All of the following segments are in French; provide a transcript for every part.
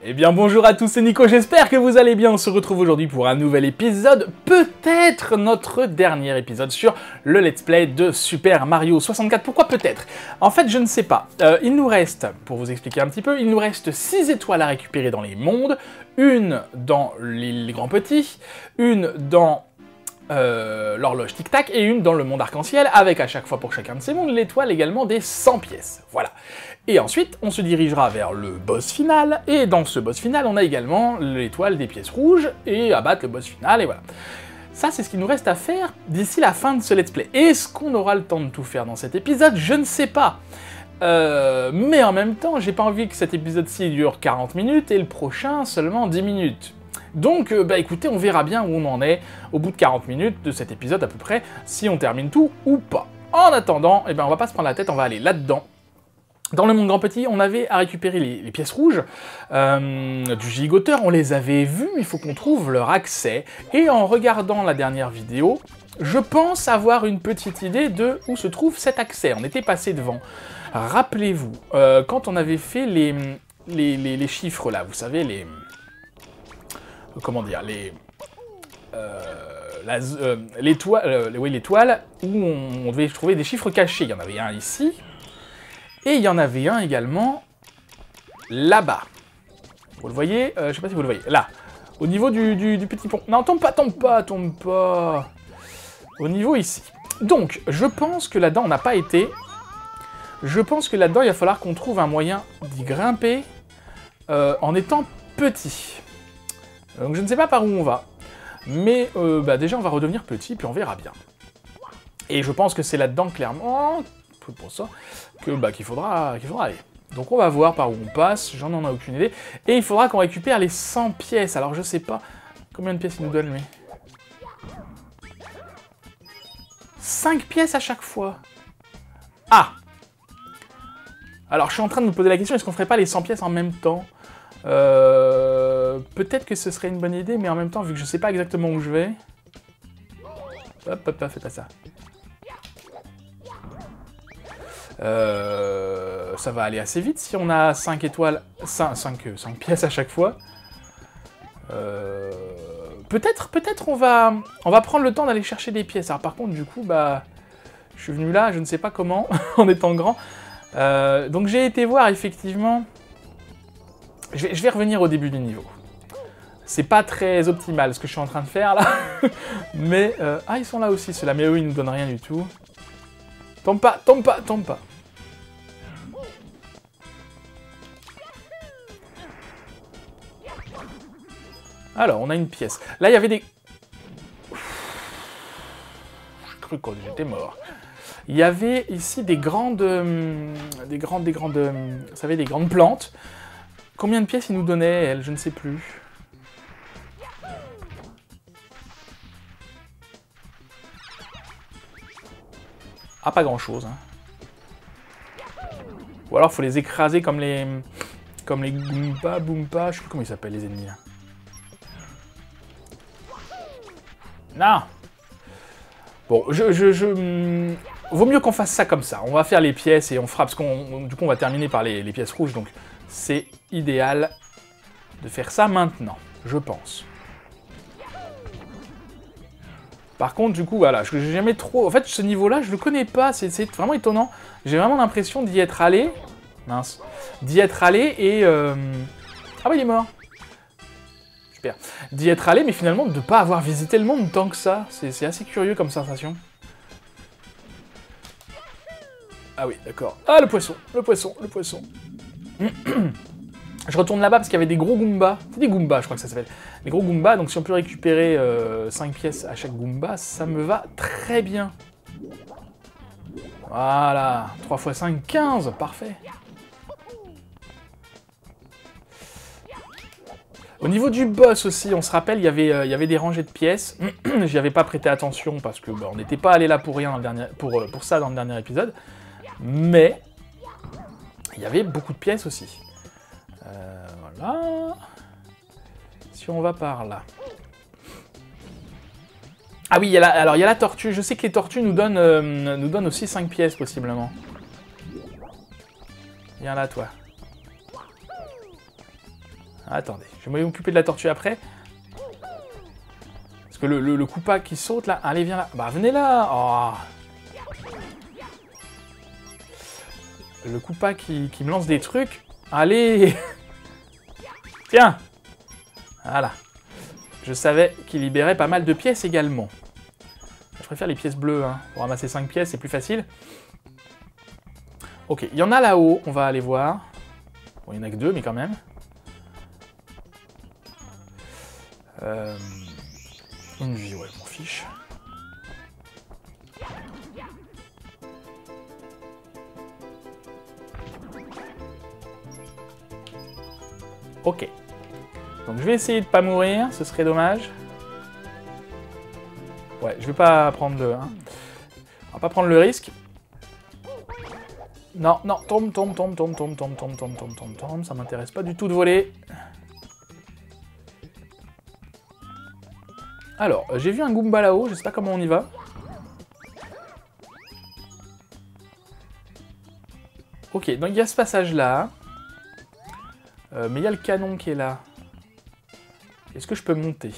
Eh bien bonjour à tous, c'est Nico, j'espère que vous allez bien. On se retrouve aujourd'hui pour un nouvel épisode, peut-être notre dernier épisode sur le let's play de Super Mario 64. Pourquoi peut-être? En fait, je ne sais pas. Il nous reste, pour vous expliquer un petit peu, il nous reste 6 étoiles à récupérer dans les mondes, une dans les grands petits, une dans l'horloge tic-tac et une dans le monde arc-en-ciel, avec à chaque fois pour chacun de ces mondes l'étoile également des 100 pièces. Voilà. Et ensuite, on se dirigera vers le boss final, et dans ce boss final, on a également l'étoile des pièces rouges, et abattre le boss final, et voilà. Ça, c'est ce qu'il nous reste à faire d'ici la fin de ce let's play. Est-ce qu'on aura le temps de tout faire dans cet épisode? Je ne sais pas. Mais en même temps, j'ai pas envie que cet épisode-ci dure 40 minutes, et le prochain seulement 10 minutes. Donc, bah écoutez, on verra bien où on en est au bout de 40 minutes de cet épisode à peu près, si on termine tout ou pas. En attendant, eh ben, on va pas se prendre la tête, on va aller là-dedans. Dans le monde grand petit, on avait à récupérer les pièces rouges du gigoteur, on les avait vues, il faut qu'on trouve leur accès. Et en regardant la dernière vidéo, je pense avoir une petite idée de où se trouve cet accès. On était passé devant. Rappelez-vous, quand on avait fait les chiffres là, vous savez, les... comment dire, l'étoile où on devait trouver des chiffres cachés. Il y en avait un ici, et il y en avait un également là-bas. Vous le voyez? Je sais pas si vous le voyez. Là, au niveau du petit pont. Non, tombe pas, tombe pas, tombe pas. Au niveau ici. Donc, je pense que là-dedans, on n'a pas été. Je pense que là-dedans, il va falloir qu'on trouve un moyen d'y grimper en étant petit. Donc je ne sais pas par où on va, mais bah déjà on va redevenir petit, puis on verra bien. Et je pense que c'est là-dedans clairement, pour ça, qu'il faudra aller. Donc on va voir par où on passe, j'en ai aucune idée. Et il faudra qu'on récupère les 100 pièces, alors je sais pas combien de pièces il nous donne lui. 5 pièces à chaque fois. Ah! Alors je suis en train de me poser la question, est-ce qu'on ferait pas les 100 pièces en même temps? Peut-être que ce serait une bonne idée, mais en même temps, vu que je sais pas exactement où je vais... Hop, hop, hop, fais pas ça. Ça va aller assez vite si on a 5 étoiles... 5 pièces à chaque fois. Peut-être on va prendre le temps d'aller chercher des pièces. Alors par contre, du coup, bah... Je suis venu là, je ne sais pas comment, en étant grand. Donc j'ai été voir, effectivement... Je vais revenir au début du niveau. C'est pas très optimal ce que je suis en train de faire là. Mais... ah, ils sont là aussi ceux-là. Mais eux, ils nous donnent rien du tout. Tombe pas, tombe pas, tombe pas. Alors, on a une pièce. Là, il y avait des... J'ai cru que j'étais mort. Il y avait ici des grandes... vous savez, des grandes plantes. Combien de pièces il nous donnait, elle? Je ne sais plus. Ah, pas grand-chose. Hein. Ou alors, faut les écraser comme les Goomba, Boompa, je sais plus comment ils s'appellent, les ennemis. Là. Non. Bon, vaut mieux qu'on fasse ça comme ça. On va faire les pièces et on fera, parce qu'on du coup, on va terminer par les pièces rouges, donc... C'est idéal de faire ça maintenant, je pense. Par contre, du coup, voilà, je n'ai jamais trop... En fait, ce niveau-là, je le connais pas, c'est vraiment étonnant. J'ai vraiment l'impression d'y être allé... Mince. D'y être allé et... Ah bah, il est mort. Super. D'y être allé, mais finalement, de ne pas avoir visité le monde tant que ça. C'est assez curieux comme sensation. Ah oui, d'accord. Ah, le poisson, le poisson, le poisson. Je retourne là-bas parce qu'il y avait des gros Goombas. C'est des Goombas, je crois que ça s'appelle. Des gros Goombas, donc si on peut récupérer 5 pièces à chaque Goomba, ça me va très bien. Voilà, 3 x 5, 15, parfait. Au niveau du boss aussi, on se rappelle, il y avait des rangées de pièces. J'y avais pas prêté attention parce que bah, on n'était pas allé là pour rien dans le dernier, pour ça dans le dernier épisode. Mais... il y avait beaucoup de pièces aussi. Voilà. Si on va par là. Ah oui, alors il y a la tortue. Je sais que les tortues nous donnent aussi 5 pièces, possiblement. Viens là, toi. Attendez, je vais m'occuper de la tortue après. Parce que le Koopa qui saute, là... Allez, viens là. Bah, venez là. Oh. Le Koopa qui me lance des trucs. Allez. Tiens. Voilà. Je savais qu'il libérait pas mal de pièces également. Je préfère les pièces bleues, hein. Pour ramasser 5 pièces, c'est plus facile. Ok, il y en a là-haut, on va aller voir. Bon, il n'y en a que 2, mais quand même. Une vie, ouais, je m'en fiche. Ok. Donc je vais essayer de pas mourir, ce serait dommage. Ouais, je vais pas prendre le... Hein. On va pas prendre le risque. Non, non, tombe, ça m'intéresse pas du tout de voler. Alors, j'ai vu un Goomba là-haut, je sais pas comment on y va. Ok, donc il y a ce passage-là. Mais il y a le canon qui est là. Est-ce que je peux monter?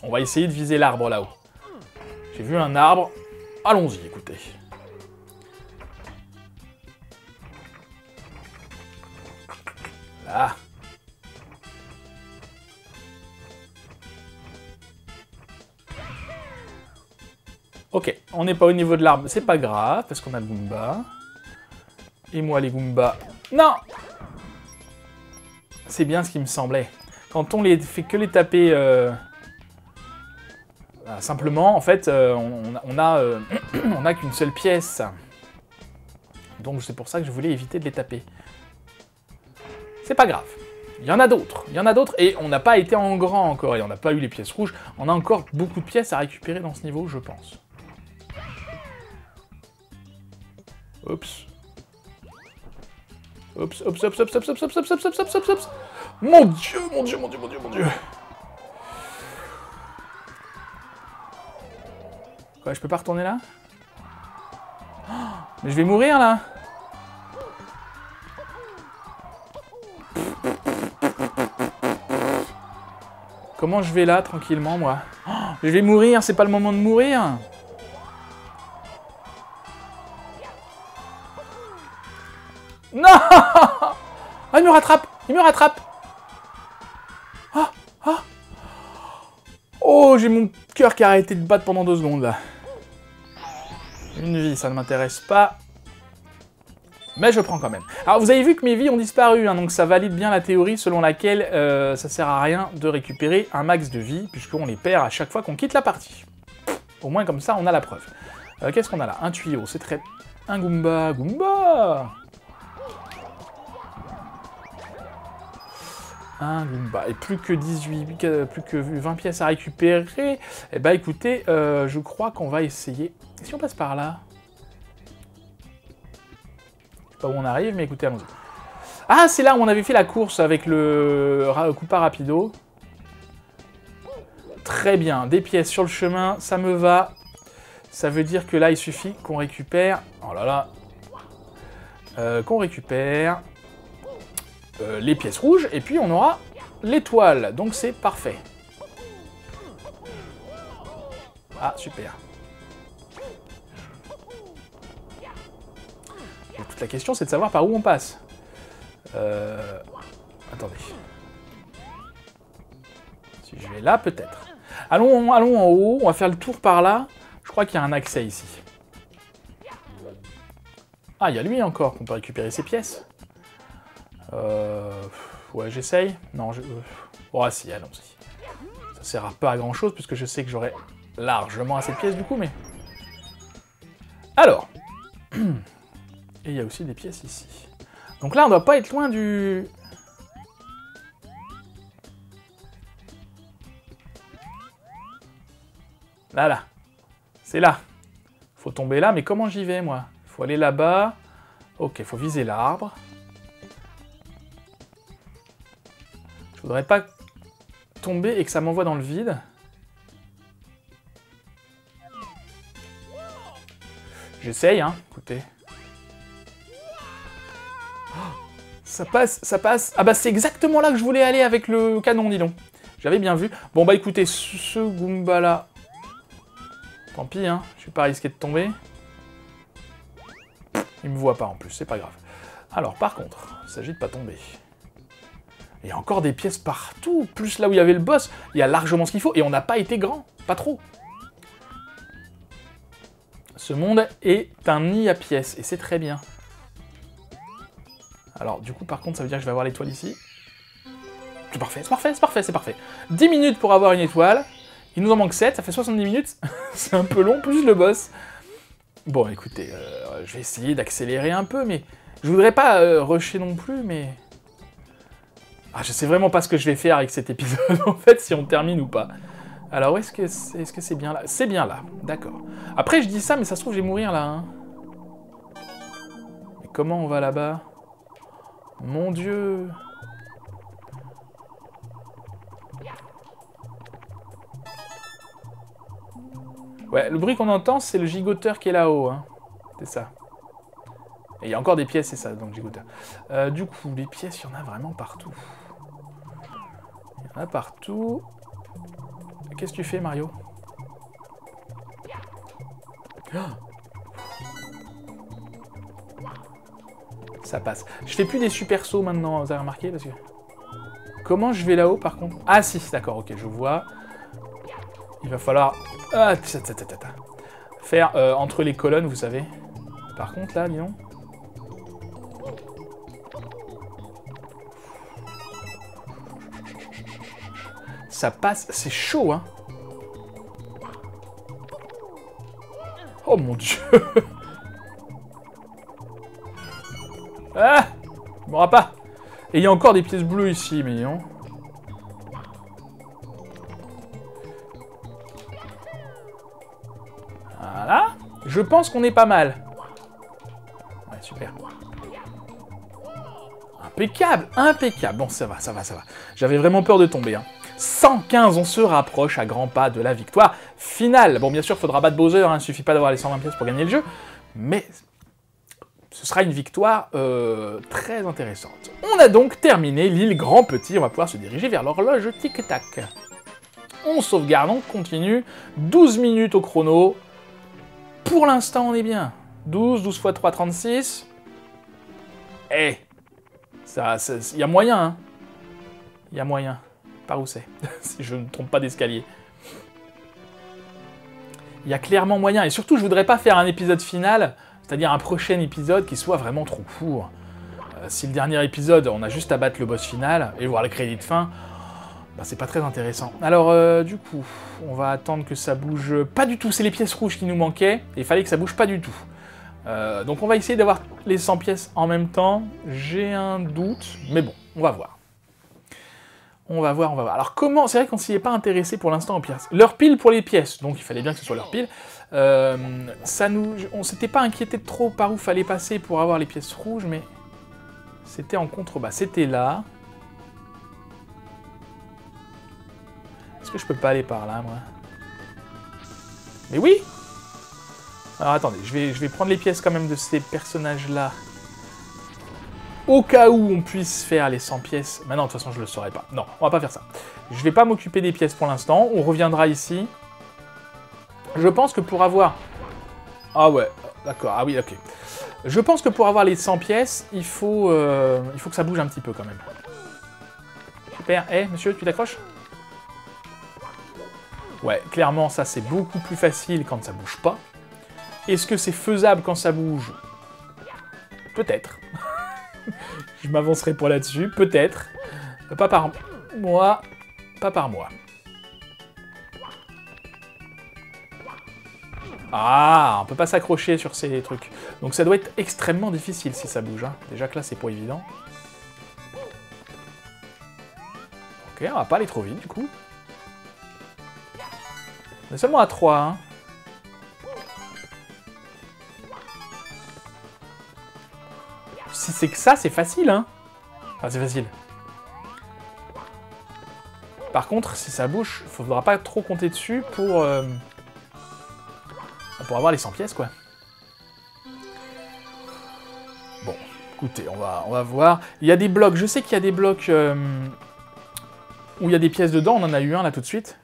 On va essayer de viser l'arbre là-haut. J'ai vu un arbre. Allons-y, écoutez. Là. Ok, on n'est pas au niveau de l'arbre, c'est pas grave, parce qu'on a le Goomba. Et moi, les Goombas... Non! C'est bien ce qui me semblait. Quand on les fait que les taper... simplement, en fait, on a qu'une seule pièce. Donc c'est pour ça que je voulais éviter de les taper. C'est pas grave. Il y en a d'autres. Il y en a d'autres et on n'a pas été en grand encore. Et on n'a pas eu les pièces rouges. On a encore beaucoup de pièces à récupérer dans ce niveau, je pense. Oups. Oups, oups, oups, oups, oups, oups, oups, oups, oups, oups, oups, oups. Mon Dieu, mon Dieu, mon Dieu, mon Dieu, mon Dieu. Quoi, je peux pas retourner là? Oh, mais je vais mourir là. Comment je vais là, tranquillement, moi? Oh, je vais mourir, c'est pas le moment de mourir. Non! Ah, il me rattrape! Il me rattrape! Ah! Ah! Oh, j'ai mon cœur qui a arrêté de battre pendant 2 secondes, là. Une vie, ça ne m'intéresse pas. Mais je prends quand même. Alors, vous avez vu que mes vies ont disparu, hein, donc ça valide bien la théorie selon laquelle ça sert à rien de récupérer un max de vie, puisqu'on les perd à chaque fois qu'on quitte la partie. Au moins, comme ça, on a la preuve. Qu'est-ce qu'on a là? Un tuyau, c'est très... Un Goomba! Goomba! Un Goomba. Et plus que 20 pièces à récupérer. Eh ben, écoutez, je crois qu'on va essayer... Si on passe par là... Je sais pas où on arrive, mais écoutez, allons-y. Ah, c'est là où on avait fait la course avec le Koopa Rapido. Très bien, des pièces sur le chemin, ça me va. Ça veut dire que là, il suffit qu'on récupère... Oh là là. Qu'on récupère... les pièces rouges, et puis on aura l'étoile. Donc c'est parfait. Ah, super. Et toute la question, c'est de savoir par où on passe. Attendez. Si je vais là, peut-être. Allons en haut, on va faire le tour par là. Je crois qu'il y a un accès ici. Ah, il y a lui encore, qu'on peut récupérer ses pièces. Ouais, j'essaye. Non, oh, si, allons-y. Ça sert pas à grand-chose, puisque je sais que j'aurai largement assez de pièces, du coup, mais... Alors. Et il y a aussi des pièces ici. Donc là, on doit pas être loin du... Là, là. C'est là. Faut tomber là, mais comment j'y vais, moi? Faut aller là-bas. Ok, faut viser l'arbre. Je voudrais pas tomber et que ça m'envoie dans le vide. J'essaye, hein, écoutez. Oh, ça passe, ça passe. Ah bah c'est exactement là que je voulais aller avec le canon, dis donc. J'avais bien vu. Bon bah écoutez, ce Goomba là... Tant pis, hein, je suis pas risqué de tomber. Il me voit pas en plus, c'est pas grave. Alors par contre, il s'agit de pas tomber. Il y a encore des pièces partout, plus là où il y avait le boss, il y a largement ce qu'il faut, et on n'a pas été grand, pas trop. Ce monde est un nid à pièces, et c'est très bien. Alors du coup par contre ça veut dire que je vais avoir l'étoile ici. C'est parfait, c'est parfait, c'est parfait, c'est parfait. 10 minutes pour avoir une étoile, il nous en manque 7, ça fait 70 minutes, c'est un peu long, plus le boss. Bon écoutez, je vais essayer d'accélérer un peu, mais je voudrais pas rusher non plus, mais... Ah, je sais vraiment pas ce que je vais faire avec cet épisode, en fait, si on termine ou pas. Alors, où est-ce que c'est bien là? C'est bien là, d'accord. Après, je dis ça, mais ça se trouve, je vais mourir là, hein. Mais comment on va là-bas? Mon Dieu! Ouais, le bruit qu'on entend, c'est le gigoteur qui est là-haut, hein. C'est ça. Et il y a encore des pièces, c'est ça, donc gigoteur. Du coup, les pièces, il y en a vraiment partout. Il y en a partout. Qu'est-ce que tu fais, Mario? Oh, ça passe. Je fais plus des super sauts maintenant, vous avez remarqué, parce que... Comment je vais là-haut, par contre? Ah si, d'accord, ok, je vois. Il va falloir... Ah, faire entre les colonnes, vous savez. Par contre, là, dis donc. Ça passe, c'est chaud, hein. Oh mon Dieu. Ah, je m'auras pas. Et il y a encore des pièces bleues ici, mais non. Voilà. Je pense qu'on est pas mal. Ouais, super. Impeccable, impeccable. Bon, ça va, ça va, ça va. J'avais vraiment peur de tomber, hein. 115, on se rapproche à grands pas de la victoire finale. Bon, bien sûr, il faudra battre Bowser, hein, il ne suffit pas d'avoir les 120 pièces pour gagner le jeu, mais ce sera une victoire très intéressante. On a donc terminé l'île Grand Petit, on va pouvoir se diriger vers l'horloge tic-tac. On sauvegarde, on continue, 12 minutes au chrono. Pour l'instant, on est bien. 12 x 3, 36. Eh, il y a moyen, hein. Il y a moyen. Par où c'est? Si je ne trompe pas d'escalier. Il y a clairement moyen. Et surtout, je voudrais pas faire un épisode final, c'est-à-dire un prochain épisode qui soit vraiment trop court. Si le dernier épisode, on a juste à battre le boss final et voir le crédit de fin, bah, c'est pas très intéressant. Alors, du coup, on va attendre que ça bouge pas du tout. C'est les pièces rouges qui nous manquaient, et il fallait que ça bouge pas du tout. Donc on va essayer d'avoir les 100 pièces en même temps. J'ai un doute, mais bon, on va voir. On va voir, on va voir. Alors comment... C'est vrai qu'on s'y est pas intéressé pour l'instant aux pièces. L'heure pile pour les pièces, donc il fallait bien que ce soit l'heure pile. On s'était pas inquiété de trop par où fallait passer pour avoir les pièces rouges, mais c'était en contrebas. C'était là. Est-ce que je peux pas aller par là, moi? Mais oui! Alors attendez, je vais prendre les pièces quand même de ces personnages-là. Au cas où on puisse faire les 100 pièces. Mais non, de toute façon, je le saurais pas. Non, on va pas faire ça. Je vais pas m'occuper des pièces pour l'instant. On reviendra ici. Je pense que pour avoir... Ah ouais, d'accord. Ah oui, ok. Je pense que pour avoir les 100 pièces, il faut que ça bouge un petit peu quand même. Super. Eh, monsieur, tu t'accroches? Ouais, clairement, ça, c'est beaucoup plus facile quand ça bouge pas. Est-ce que c'est faisable quand ça bouge? Peut-être. Je m'avancerai pas là-dessus, peut-être. Pas par moi, pas par moi. Ah, on peut pas s'accrocher sur ces trucs. Donc ça doit être extrêmement difficile si ça bouge. Hein. Déjà que là, c'est pas évident. Ok, on va pas aller trop vite, du coup. On est seulement à 3, hein. Si c'est que ça, c'est facile, hein. Enfin, c'est facile. Par contre, si ça bouge, il faudra pas trop compter dessus pour avoir les 100 pièces, quoi. Bon, écoutez, on va voir. Il y a des blocs, je sais qu'il y a des blocs où il y a des pièces dedans, on en a eu un là tout de suite.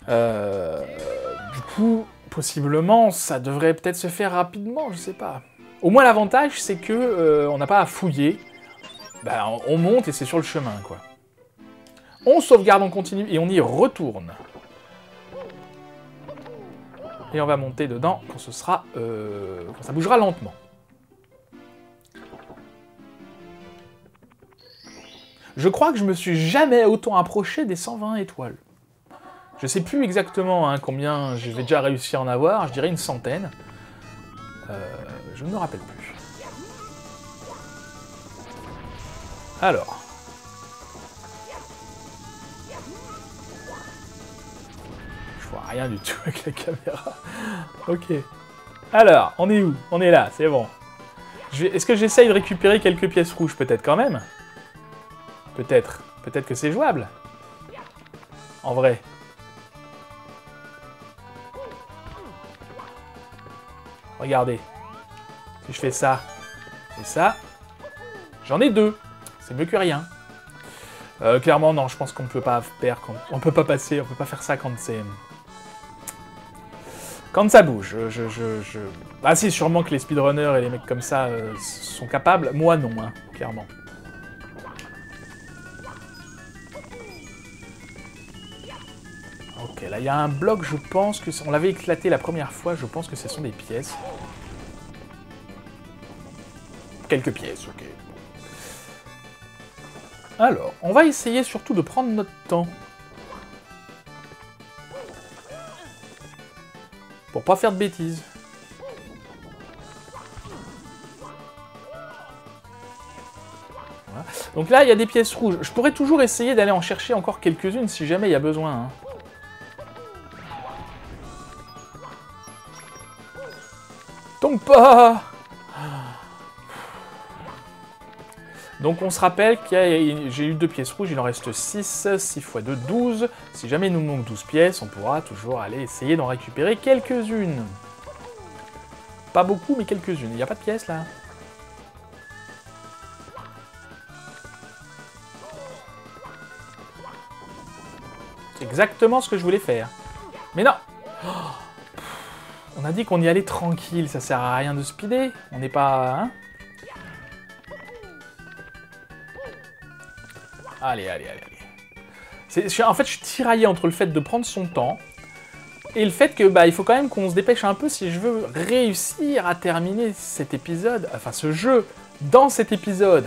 Du coup, possiblement, ça devrait peut-être se faire rapidement, je sais pas. Au moins l'avantage, c'est que on n'a pas à fouiller. Ben, on monte et c'est sur le chemin, quoi. On sauvegarde, on continue et on y retourne. Et on va monter dedans quand ce sera, quand ça bougera lentement. Je crois que je me suis jamais autant approché des 120 étoiles. Je sais plus exactement combien je vais déjà réussi à en avoir, je dirais une centaine. Je ne me rappelle plus. Alors. Je vois rien du tout avec la caméra. Ok. Alors, on est où? On est là, c'est bon. Est-ce que j'essaye de récupérer quelques pièces rouges, peut-être quand même? Peut-être. Peut-être que c'est jouable. En vrai. Regardez. Si je fais ça et ça, j'en ai 2. C'est mieux que rien. Clairement, non, je pense qu'on ne peut pas perdre. On peut pas passer, on peut pas faire ça quand c'est... Quand ça bouge. Ah si, sûrement que les speedrunners et les mecs comme ça sont capables. Moi, non, hein, clairement. Ok, là, il y a un bloc, je pense que... On l'avait éclaté la première fois, je pense que ce sont des pièces. Quelques pièces, ok. Alors, on va essayer surtout de prendre notre temps. Pour pas faire de bêtises. Voilà. Donc là, il y a des pièces rouges. Je pourrais toujours essayer d'aller en chercher encore quelques-unes si jamais il y a besoin. Hein. Tombe pas! Donc on se rappelle que j'ai eu 2 pièces rouges, il en reste 6, 6 x 2, 12. Si jamais il nous manque 12 pièces, on pourra toujours aller essayer d'en récupérer quelques-unes. Pas beaucoup, mais quelques-unes. Il n'y a pas de pièces là? C'est exactement ce que je voulais faire. Mais non! On a dit qu'on y allait tranquille, ça sert à rien de speeder. On n'est pas... Hein? Allez, allez, allez, allez. En fait, je suis tiraillé entre le fait de prendre son temps et le fait que il faut quand même qu'on se dépêche un peu si je veux réussir à terminer cet épisode, enfin ce jeu, dans cet épisode.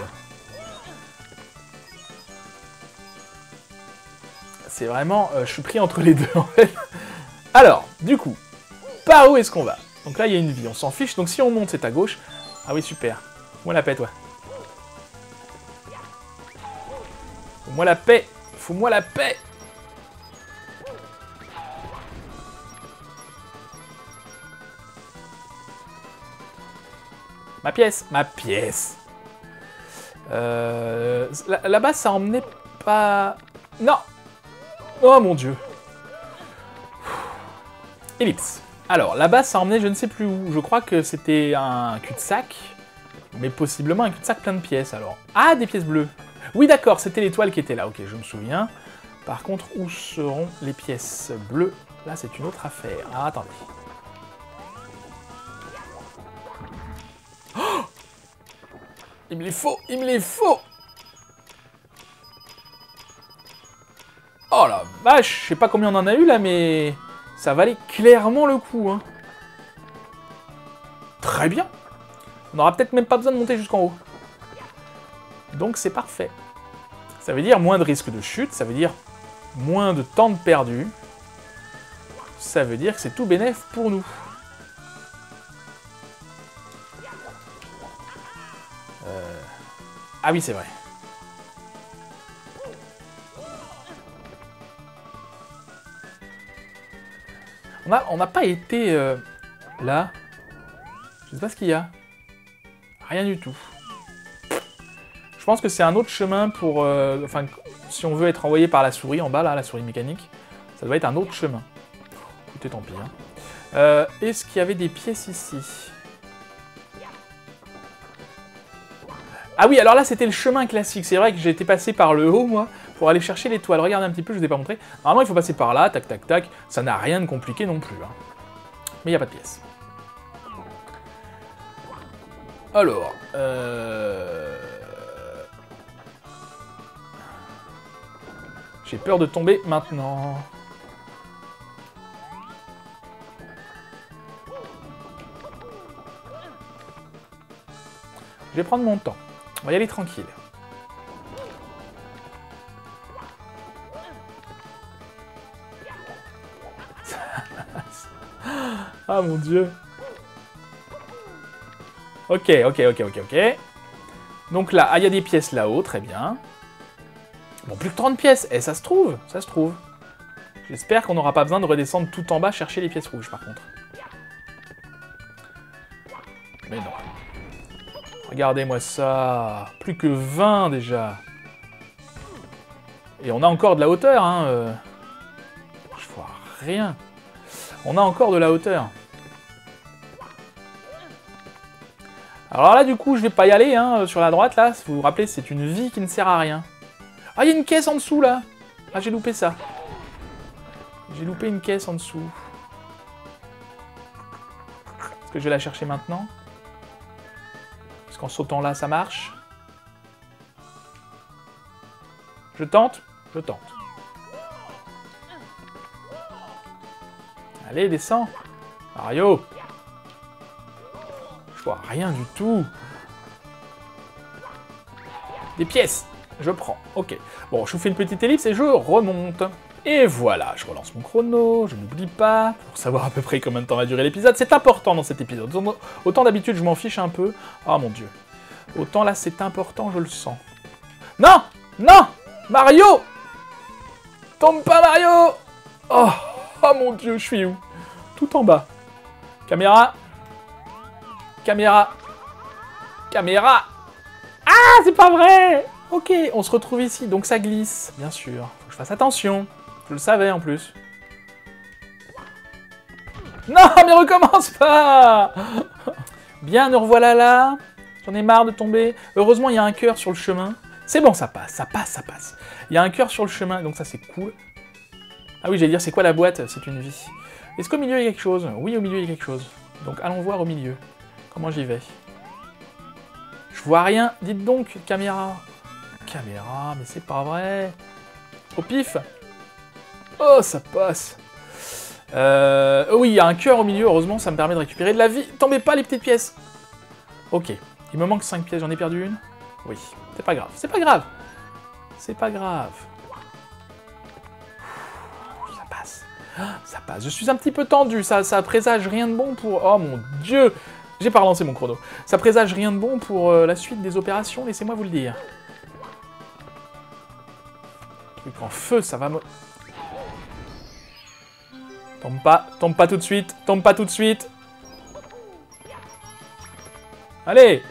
C'est vraiment... je suis pris entre les deux, en fait. Alors, du coup, par où est-ce qu'on va? Donc là, il y a une vie, on s'en fiche. Donc si on monte, c'est à gauche. Ah oui, super. Moi la paix, toi. Fous-moi la paix! Fous-moi la paix! Ma pièce! Ma pièce! Là-bas, ça emmenait pas... Non! Oh mon dieu! Ellipse. Alors, là-bas, ça emmenait je ne sais plus où. Je crois que c'était un cul-de-sac, mais possiblement un cul-de-sac plein de pièces, alors. Ah, des pièces bleues! Oui, d'accord, c'était l'étoile qui était là. Ok, je me souviens. Par contre, où seront les pièces bleues? Là, c'est une autre affaire. Ah, attendez. Oh, il me les faut! Il me les faut! Oh la vache! Je sais pas combien on en a eu, là, mais... ça valait clairement le coup, hein. Très bien! On n'aura peut-être même pas besoin de monter jusqu'en haut. Donc, c'est parfait. Ça veut dire moins de risque de chute, ça veut dire moins de temps de perdu. Ça veut dire que c'est tout bénef pour nous. Ah oui, c'est vrai. On n'a pas été là. Je sais pas ce qu'il y a. Rien du tout. Je pense que c'est un autre chemin pour... enfin, si on veut être envoyé par la souris en bas, là, la souris mécanique, ça doit être un autre chemin. Écoutez, tant pis. Hein. Est-ce qu'il y avait des pièces ici? Ah oui, alors là, c'était le chemin classique. C'est vrai que j'ai été passé par le haut, moi, pour aller chercher l'étoile. Regardez un petit peu, je vous ai pas montré. Normalement, il faut passer par là, tac, tac, tac. Ça n'a rien de compliqué non plus. Hein. Mais il n'y a pas de pièces. Alors... J'ai peur de tomber maintenant. Je vais prendre mon temps. On va y aller tranquille. Ah mon dieu. Ok. Donc là, il y a des pièces là-haut, très bien. Bon, plus que 30 pièces. Eh, ça se trouve, ça se trouve. J'espère qu'on n'aura pas besoin de redescendre tout en bas chercher les pièces rouges, par contre. Mais non. Regardez-moi ça. Plus que 20 déjà. Et on a encore de la hauteur, hein. Je vois rien. On a encore de la hauteur. Alors là, du coup, je vais pas y aller, hein, sur la droite, là. Vous vous rappelez, c'est une vie qui ne sert à rien. Ah, il y a une caisse en dessous, là. Ah, j'ai loupé ça. J'ai loupé une caisse en dessous. Est-ce que je vais la chercher maintenant? Est-ce qu'en sautant là, ça marche? Je tente? Je tente. Allez, descends. Mario. Je vois rien du tout. Des pièces. Je prends. Ok. Bon, je vous fais une petite ellipse et je remonte. Et voilà, je relance mon chrono, je n'oublie pas, pour savoir à peu près combien de temps va durer l'épisode. C'est important dans cet épisode. Autant d'habitude, je m'en fiche un peu. Oh mon dieu. Autant là, c'est important, je le sens. Non! Non! Mario! Tombe pas, Mario! Oh! Oh mon dieu, je suis où? Tout en bas. Caméra. Caméra. Caméra. Ah, c'est pas vrai! Ok, on se retrouve ici, donc ça glisse. Bien sûr, faut que je fasse attention. Je le savais en plus. Non, mais recommence pas! Bien, nous revoilà là. J'en ai marre de tomber. Heureusement, il y a un cœur sur le chemin. C'est bon, ça passe, ça passe, ça passe. Il y a un cœur sur le chemin, donc ça c'est cool. Ah oui, j'allais dire, c'est quoi la boîte? C'est une vie. Est-ce qu'au milieu il y a quelque chose? Oui, au milieu il y a quelque chose. Donc allons voir au milieu. Comment j'y vais? Je vois rien. Dites donc, caméra. Caméra, mais c'est pas vrai. Au pif. Oh, ça passe. Oh oui, il y a un cœur au milieu, heureusement, ça me permet de récupérer de la vie. Tombez pas les petites pièces. Ok, il me manque 5 pièces, j'en ai perdu une. Oui, c'est pas grave, c'est pas grave. C'est pas grave. Ça passe. Ça passe. Je suis un petit peu tendu, ça présage rien de bon pour... Oh mon dieu. J'ai pas relancé mon chrono. Ça présage rien de bon pour la suite des opérations, laissez-moi vous le dire. Truc en feu, ça va me... Tombe pas tout de suite, tombe pas tout de suite. Allez.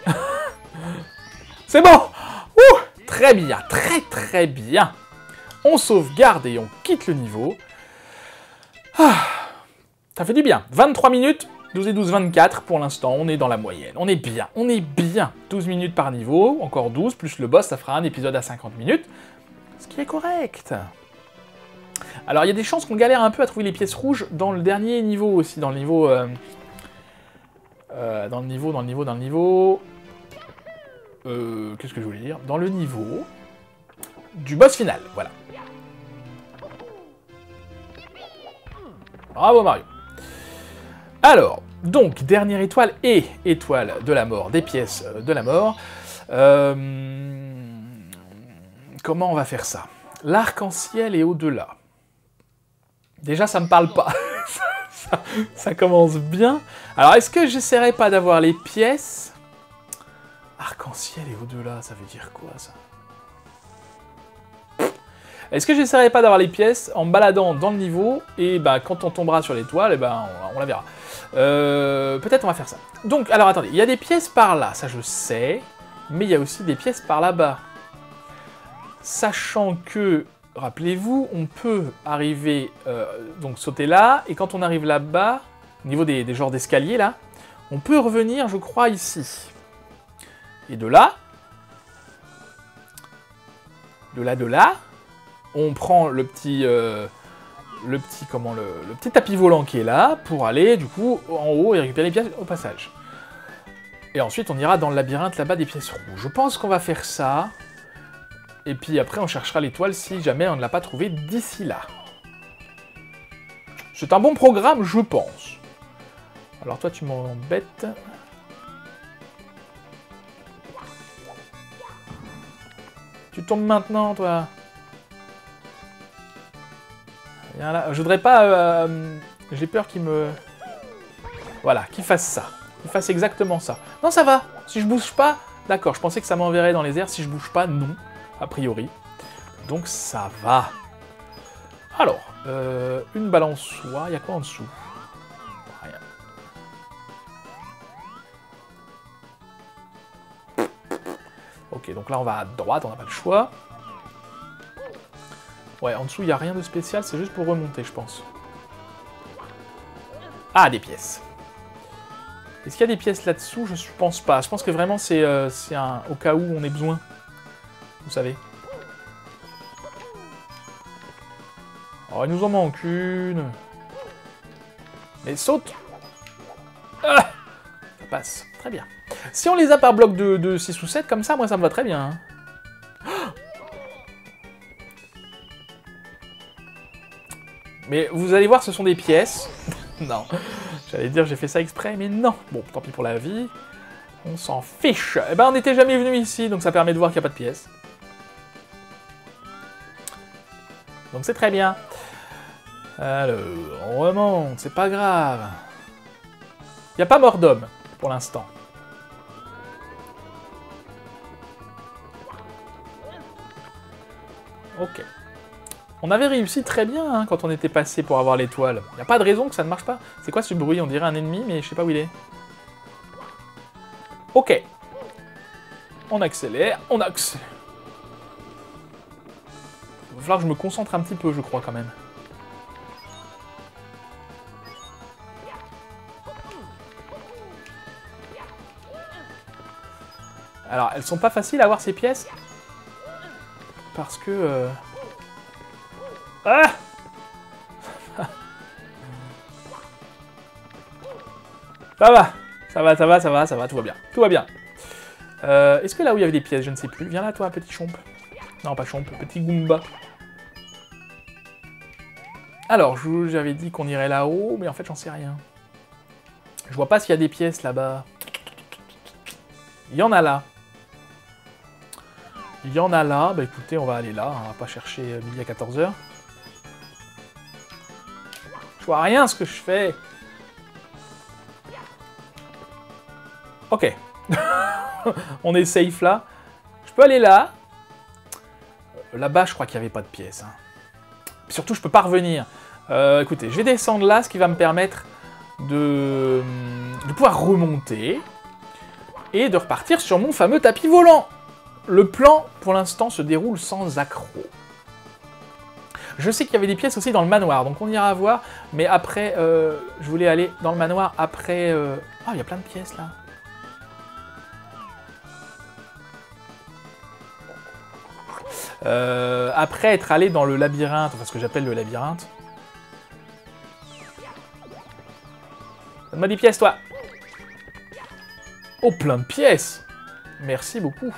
C'est bon. Ouh, très bien, très bien. On sauvegarde et on quitte le niveau. Ah, ça fait du bien. 23 minutes, 12 et 12, 24 pour l'instant, on est dans la moyenne. On est bien, on est bien. 12 minutes par niveau, encore 12, plus le boss, ça fera un épisode à 50 minutes. Ce qui est correct. Alors, il y a des chances qu'on galère un peu à trouver les pièces rouges dans le dernier niveau aussi, dans le niveau... qu'est-ce que je voulais dire? Dans le niveau du boss final, voilà. Bravo Mario. Alors, donc, dernière étoile et étoile de la mort, des pièces de la mort. Comment on va faire ça? L'arc-en-ciel est au-delà. Déjà, ça me parle pas. ça commence bien. Alors, est-ce que j'essaierai pas d'avoir les pièces? Arc-en-ciel et au-delà, ça veut dire quoi, ça? Est-ce que j'essaierai pas d'avoir les pièces en me baladant dans le niveau, et bah, quand on tombera sur l'étoile, et bah, on la verra. Peut-être on va faire ça. Donc, alors attendez, il y a des pièces par là, ça je sais, mais il y a aussi des pièces par là-bas. Sachant que, rappelez-vous, on peut arriver, donc sauter là, et quand on arrive là-bas, au niveau des genres d'escaliers là, on peut revenir, je crois, ici. Et de là, on prend le petit tapis volant qui est là, pour aller, du coup, en haut et récupérer les pièces au passage. Et ensuite, on ira dans le labyrinthe là-bas des pièces rouges. Je pense qu'on va faire ça. Et puis après, on cherchera l'étoile si jamais on ne l'a pas trouvée d'ici là. C'est un bon programme, je pense. Alors toi, tu m'embêtes. Tu tombes maintenant, toi. Viens là. Je voudrais pas... J'ai peur qu'il me... Voilà, qu'il fasse ça. Qu'il fasse exactement ça. Non, ça va. Si je bouge pas... D'accord, je pensais que ça m'enverrait dans les airs. Si je bouge pas, non. A priori. Donc ça va. Alors, une balançoire. Il y a quoi en dessous? Rien. Ok, donc là on va à droite, on n'a pas le choix. Ouais, en dessous il n'y a rien de spécial, c'est juste pour remonter, je pense. Ah, des pièces. Est-ce qu'il y a des pièces là-dessous? Je pense pas. Je pense que vraiment c'est au cas où on ait besoin. Vous savez. Oh, il nous en manque une. Mais saute! Ah, ça passe. Très bien. Si on les a par bloc de 6 ou 7, comme ça, moi ça me va très bien. Hein. Mais vous allez voir, ce sont des pièces. Non. J'allais dire j'ai fait ça exprès, mais non. Bon, tant pis pour la vie. On s'en fiche. Eh ben, on n'était jamais venu ici, donc ça permet de voir qu'il n'y a pas de pièces. Donc c'est très bien. Alors, on remonte, c'est pas grave. Il n'y a pas mort d'homme, pour l'instant. Ok. On avait réussi très bien hein, quand on était passé pour avoir l'étoile. Il n'y a pas de raison que ça ne marche pas. C'est quoi ce bruit? On dirait un ennemi, mais je sais pas où il est. Ok. On accélère, on accélère. Il va falloir que je me concentre un petit peu, je crois, quand même. Alors, elles sont pas faciles à avoir, ces pièces. Parce que... Ah! Ça va, ça va, ça va, ça va, ça va, tout va bien. Tout va bien. Est-ce que là où il y avait des pièces, je ne sais plus. Viens là, toi, petit chomp. Non, pas chomp, petit Goomba. Alors, j'avais dit qu'on irait là-haut, mais en fait, j'en sais rien. Je vois pas s'il y a des pièces là-bas. Il y en a là. Il y en a là. Bah écoutez, on va aller là. On va pas chercher midi à 14h. Je vois rien ce que je fais. Ok. On est safe là. Je peux aller là. Là-bas, je crois qu'il n'y avait pas de pièces. Hein. Surtout, je peux pas revenir. Écoutez, je vais descendre là, ce qui va me permettre de pouvoir remonter et de repartir sur mon fameux tapis volant. Le plan, pour l'instant, se déroule sans accroc. Je sais qu'il y avait des pièces aussi dans le manoir, donc on ira voir. Mais après, je voulais aller dans le manoir après... Ah, il y a plein de pièces là. Après être allé dans le labyrinthe, enfin ce que j'appelle le labyrinthe. Donne-moi des pièces, toi. Oh, plein de pièces. Merci beaucoup.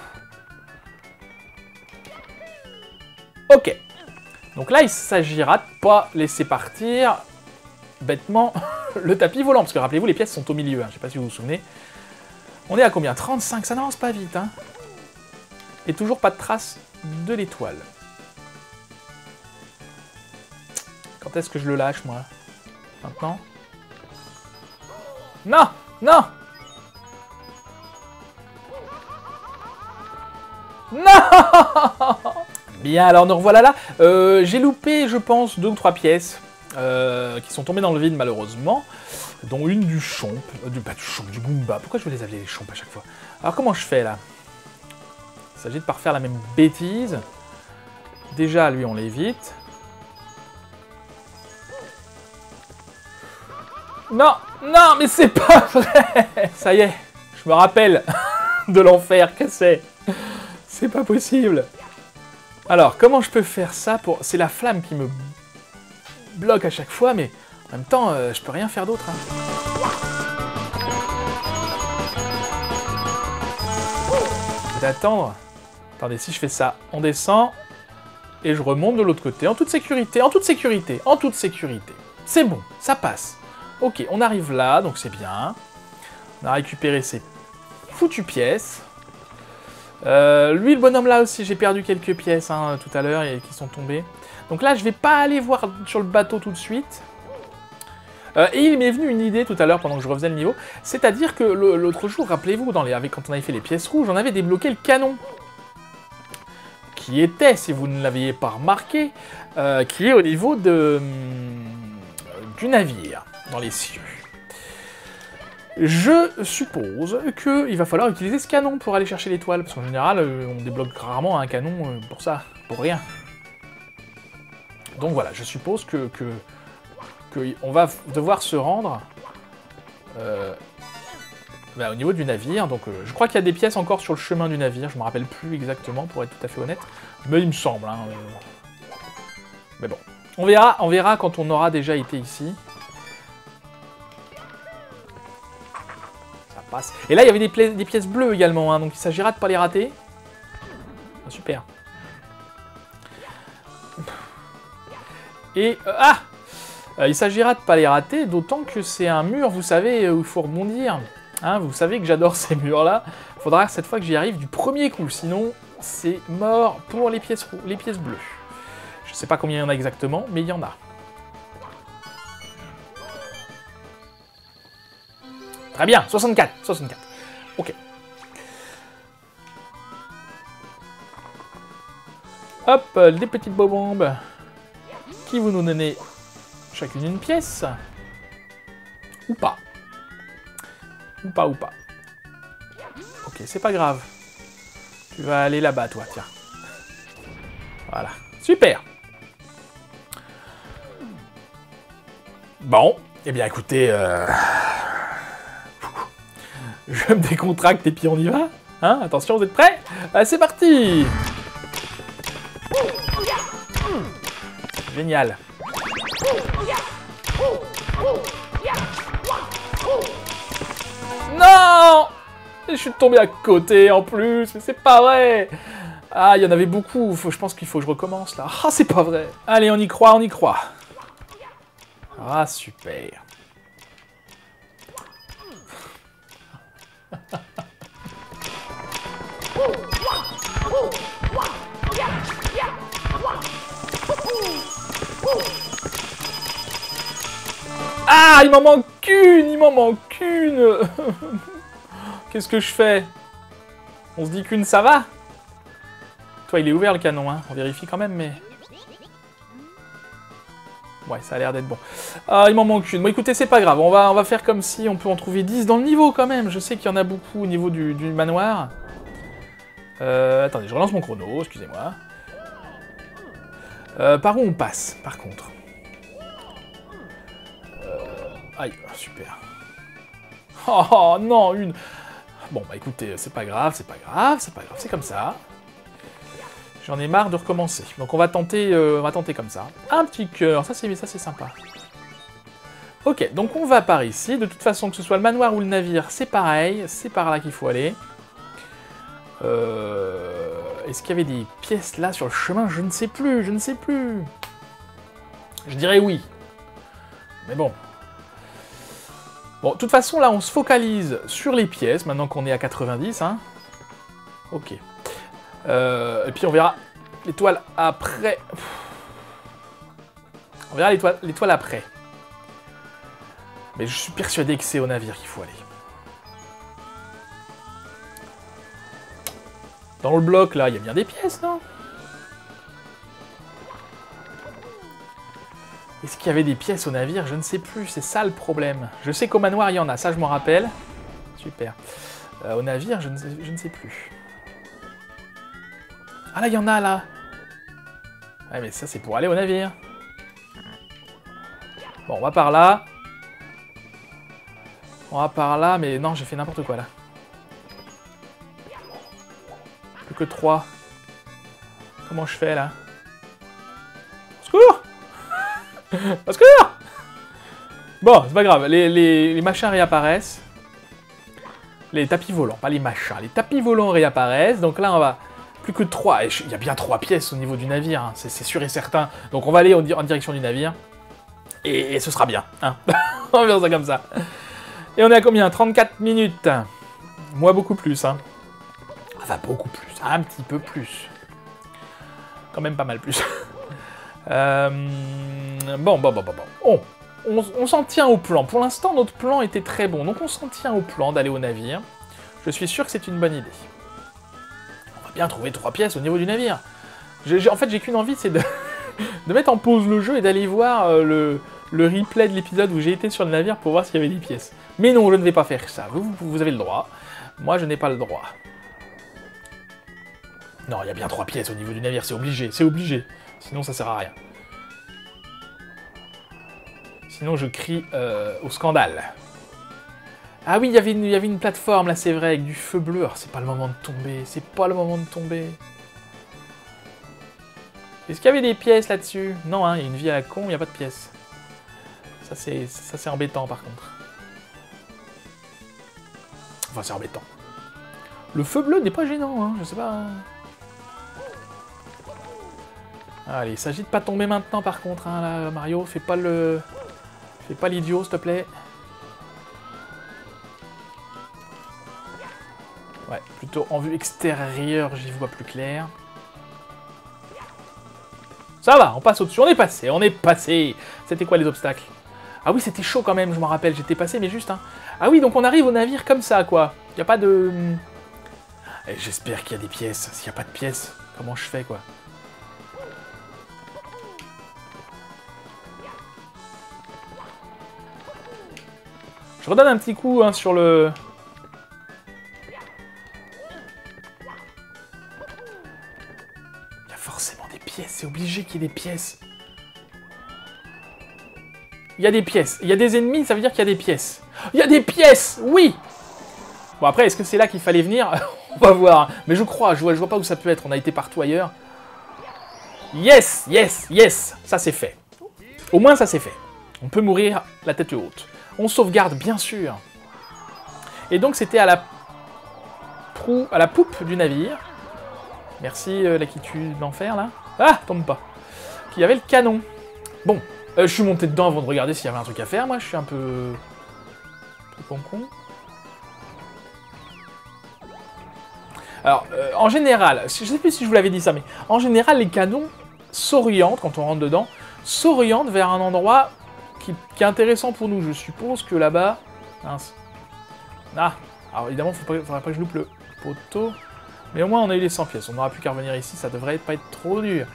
Ok. Donc là, il s'agira de pas laisser partir bêtement le tapis volant. Parce que rappelez-vous, les pièces sont au milieu. Hein, je sais pas si vous vous souvenez. On est à combien? 35, ça n'avance pas vite. Hein. Et toujours pas de trace de l'étoile. Quand est-ce que je le lâche, moi? Maintenant? Non! Non! Non! Bien, alors nous revoilà là. J'ai loupé, je pense, 2 ou 3 pièces qui sont tombées dans le vide, malheureusement. Dont une du chomp. Pas du chomp, du Goomba. Pourquoi je veux les appeler les chomps à chaque fois? Alors, comment je fais, là? Il s'agit de ne pas refaire la même bêtise. Déjà, lui, on l'évite. Non, non, mais c'est pas vrai. Ça y est, je me rappelle de l'enfer que c'est. C'est pas possible. Alors, comment je peux faire ça pour... C'est la flamme qui me bloque à chaque fois, mais en même temps, je peux rien faire d'autre. Hein. Je vais attendre. Attendez, si je fais ça, on descend et je remonte de l'autre côté, en toute sécurité, en toute sécurité, en toute sécurité. C'est bon, ça passe. Ok, on arrive là, donc c'est bien. On a récupéré ces foutues pièces. Lui, le bonhomme là aussi, j'ai perdu quelques pièces hein, tout à l'heure et qui sont tombées. Donc là, je vais pas aller voir sur le bateau tout de suite. Et il m'est venu une idée tout à l'heure pendant que je refaisais le niveau. C'est-à-dire que l'autre jour, rappelez-vous, quand on avait fait les pièces rouges, on avait débloqué le canon. Qui était, si vous ne l'aviez pas remarqué, qui est au niveau du navire, dans les cieux. Je suppose qu'il va falloir utiliser ce canon pour aller chercher l'étoile, parce qu'en général, on débloque rarement un canon pour ça, pour rien. Donc voilà, je suppose que on va devoir se rendre au niveau du navire. Donc je crois qu'il y a des pièces encore sur le chemin du navire, je me rappelle plus exactement, pour être tout à fait honnête, mais il me semble. Hein, mais bon, on verra quand on aura déjà été ici. Et là, il y avait des pièces bleues également, hein, donc il s'agira de ne pas les rater. Ah, super. Et... il s'agira de ne pas les rater, d'autant que c'est un mur, vous savez, où il faut rebondir. Hein, vous savez que j'adore ces murs-là. Il faudra cette fois que j'y arrive du premier coup, sinon c'est mort pour les pièces bleues. Je ne sais pas combien il y en a exactement, mais il y en a. Très bien, 64. Ok. Hop, les petites bombes qui vont nous donner chacune une pièce. Ou pas. Ou pas. Ok, c'est pas grave. Tu vas aller là-bas, toi, tiens. Voilà. Super. Bon, eh bien écoutez... Je me décontracte et puis on y va. Hein, attention, vous êtes prêts? C'est parti! Génial. Non! Je suis tombé à côté en plus, mais c'est pas vrai! Ah, il y en avait beaucoup, je pense qu'il faut que je recommence là. Ah, c'est pas vrai! Allez, on y croit, on y croit. Ah, super. Ah, il m'en manque une, Qu'est-ce que je fais? On se dit qu'une, ça va? Toi, il est ouvert le canon, hein. On vérifie quand même, mais... Ouais, ça a l'air d'être bon. Ah, il m'en manque une. Bon, écoutez, c'est pas grave. On va faire comme si on peut en trouver 10 dans le niveau, quand même. Je sais qu'il y en a beaucoup au niveau du manoir. Attendez, je relance mon chrono, excusez-moi. Par où on passe, par contre? Aïe, super. Oh non, une... Bon, bah écoutez, c'est pas grave, c'est comme ça. J'en ai marre de recommencer. Donc on va tenter comme ça. Un petit cœur, ça c'est sympa. Ok, donc on va par ici. De toute façon, que ce soit le manoir ou le navire, c'est pareil. C'est par là qu'il faut aller. Est-ce qu'il y avait des pièces là sur le chemin? Je ne sais plus. Je dirais oui. Mais bon. Bon, de toute façon, là, on se focalise sur les pièces, maintenant qu'on est à 90, hein. Ok. Et puis on verra l'étoile après. On verra l'étoile après. Mais je suis persuadé que c'est au navire qu'il faut aller. Dans le bloc, là, il y a bien des pièces, non? Est-ce qu'il y avait des pièces au navire? Je ne sais plus, c'est ça le problème. Je sais qu'au manoir, il y en a, ça je m'en rappelle. Super. Au navire, je ne sais plus. Ah là, il y en a, là. Ouais, mais ça, c'est pour aller au navire. Bon, on va par là. On va par là, mais non, j'ai fait n'importe quoi, là. Plus que 3. Comment je fais, là? Au secours! Au secours! Bon, c'est pas grave, les machins réapparaissent. Les tapis volants, pas les machins. Les tapis volants réapparaissent, donc là, on va... Plus que 3. Il y a bien 3 pièces au niveau du navire, hein. C'est sûr et certain. Donc on va aller en direction du navire. Et ce sera bien. Hein. On va faire ça comme ça. Et on est à combien? 34 minutes. Moi, beaucoup plus. Hein. Enfin, beaucoup plus. Un petit peu plus. Quand même pas mal plus. Bon. On s'en tient au plan. Pour l'instant, notre plan était très bon. Donc on s'en tient au plan d'aller au navire. Je suis sûr que c'est une bonne idée. On va bien trouver 3 pièces au niveau du navire. En fait, j'ai qu'une envie, c'est de mettre en pause le jeu et d'aller voir le replay de l'épisode où j'ai été sur le navire pour voir s'il y avait des pièces. Mais non, je ne vais pas faire ça. Vous avez le droit. Moi, je n'ai pas le droit. Non, il y a bien 3 pièces au niveau du navire, c'est obligé. C'est obligé. Sinon, ça sert à rien. Sinon, je crie au scandale. Ah oui, il y avait une plateforme, là, c'est vrai, avec du feu bleu. Alors, c'est pas le moment de tomber. C'est pas le moment de tomber. Est-ce qu'il y avait des pièces là-dessus? Non, hein, il y a une vie à la con, il n'y a pas de pièces. Ça, c'est embêtant, par contre. Enfin, c'est embêtant. Le feu bleu n'est pas gênant, hein, je sais pas. Allez, il s'agit de pas tomber maintenant, par contre, hein, là, Mario. Fais pas l'idiot, s'il te plaît. Ouais, plutôt en vue extérieure, j'y vois plus clair. Ça va, on passe au-dessus, on est passé. C'était quoi les obstacles? Ah oui, c'était chaud quand même, je m'en rappelle, j'étais passé, mais juste, hein. Ah oui, donc on arrive au navire comme ça, quoi. Il n'y a pas de... J'espère qu'il y a des pièces. S'il n'y a pas de pièces, comment je fais, quoi? Je redonne un petit coup, hein, sur le... Il y a forcément des pièces, c'est obligé qu'il y ait des pièces. Il y a des pièces. Il y a des ennemis, ça veut dire qu'il y a des pièces. Il y a des pièces, oui. Bon, après, est-ce que c'est là qu'il fallait venir? On va voir. Mais je crois, je vois pas où ça peut être. On a été partout ailleurs. Yes, yes, yes. Ça, c'est fait. Au moins, ça, c'est fait. On peut mourir la tête haute. On sauvegarde, bien sûr. Et donc, c'était à la poupe du navire. Merci, la qui tue l'enfer, là. Ah, tombe pas. Qui avait le canon. Bon. Je suis monté dedans avant de regarder s'il y avait un truc à faire, moi, je suis un peu con. Alors, en général, je sais plus si je vous l'avais dit ça, mais en général, les canons s'orientent, quand on rentre dedans, s'orientent vers un endroit qui est intéressant pour nous. Je suppose que là-bas... Mince. Ah, alors évidemment, faudrait pas que je loupe le poteau, mais au moins, on a eu les 100 pièces. On n'aura plus qu'à revenir ici, ça devrait pas être trop dur.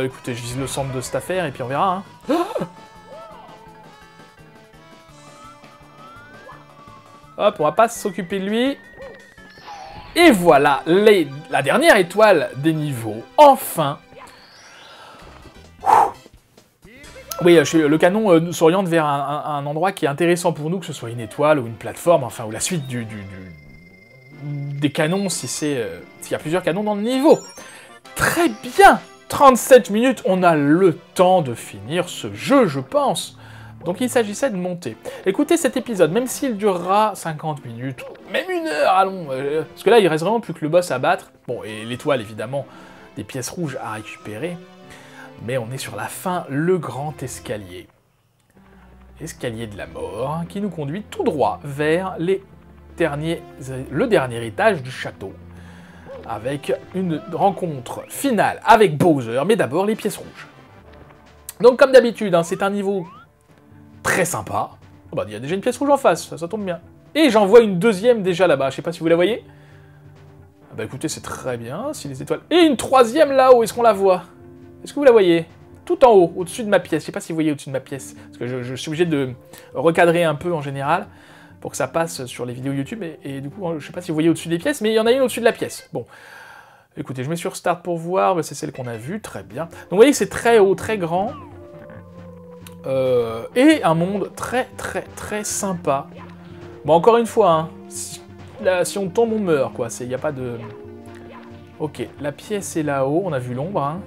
Écoutez, je vise le centre de cette affaire et puis on verra. Hein. Hop, on va pas s'occuper de lui. Et voilà, la dernière étoile des niveaux. Enfin. Oui, le canon s'oriente vers un endroit qui est intéressant pour nous, que ce soit une étoile ou une plateforme, enfin, ou la suite des canons, s'il y a plusieurs canons dans le niveau. Très bien. 37 minutes, on a le temps de finir ce jeu, je pense. Donc il s'agissait de monter. Écoutez cet épisode, même s'il durera 50 minutes, même 1 heure, allons, parce que là il reste vraiment plus que le boss à battre. Bon, et l'étoile évidemment, des pièces rouges à récupérer. Mais on est sur la fin, le grand escalier. Escalier de la mort, qui nous conduit tout droit vers le dernier étage du château. Avec une rencontre finale avec Bowser, mais d'abord les pièces rouges. Donc comme d'habitude, hein, c'est un niveau très sympa. Oh bah, il y a déjà une pièce rouge en face, ça tombe bien. Et j'en vois une deuxième déjà là-bas, je sais pas si vous la voyez. Ah bah écoutez, c'est très bien, si les étoiles... Et une troisième là-haut, est-ce qu'on la voit? Est-ce que vous la voyez? Tout en haut, au-dessus de ma pièce, je sais pas si vous voyez au-dessus de ma pièce, parce que je suis obligé de recadrer un peu en général, pour que ça passe sur les vidéos YouTube, et du coup, je sais pas si vous voyez au-dessus des pièces, mais il y en a une au-dessus de la pièce. Bon. Écoutez, je mets sur Start pour voir, bah, c'est celle qu'on a vue, très bien. Donc vous voyez que c'est très haut, très grand. Et un monde très sympa. Bon, encore une fois, hein, si on tombe, on meurt, quoi. Il n'y a pas de... Ok, la pièce est là-haut, on a vu l'ombre, hein.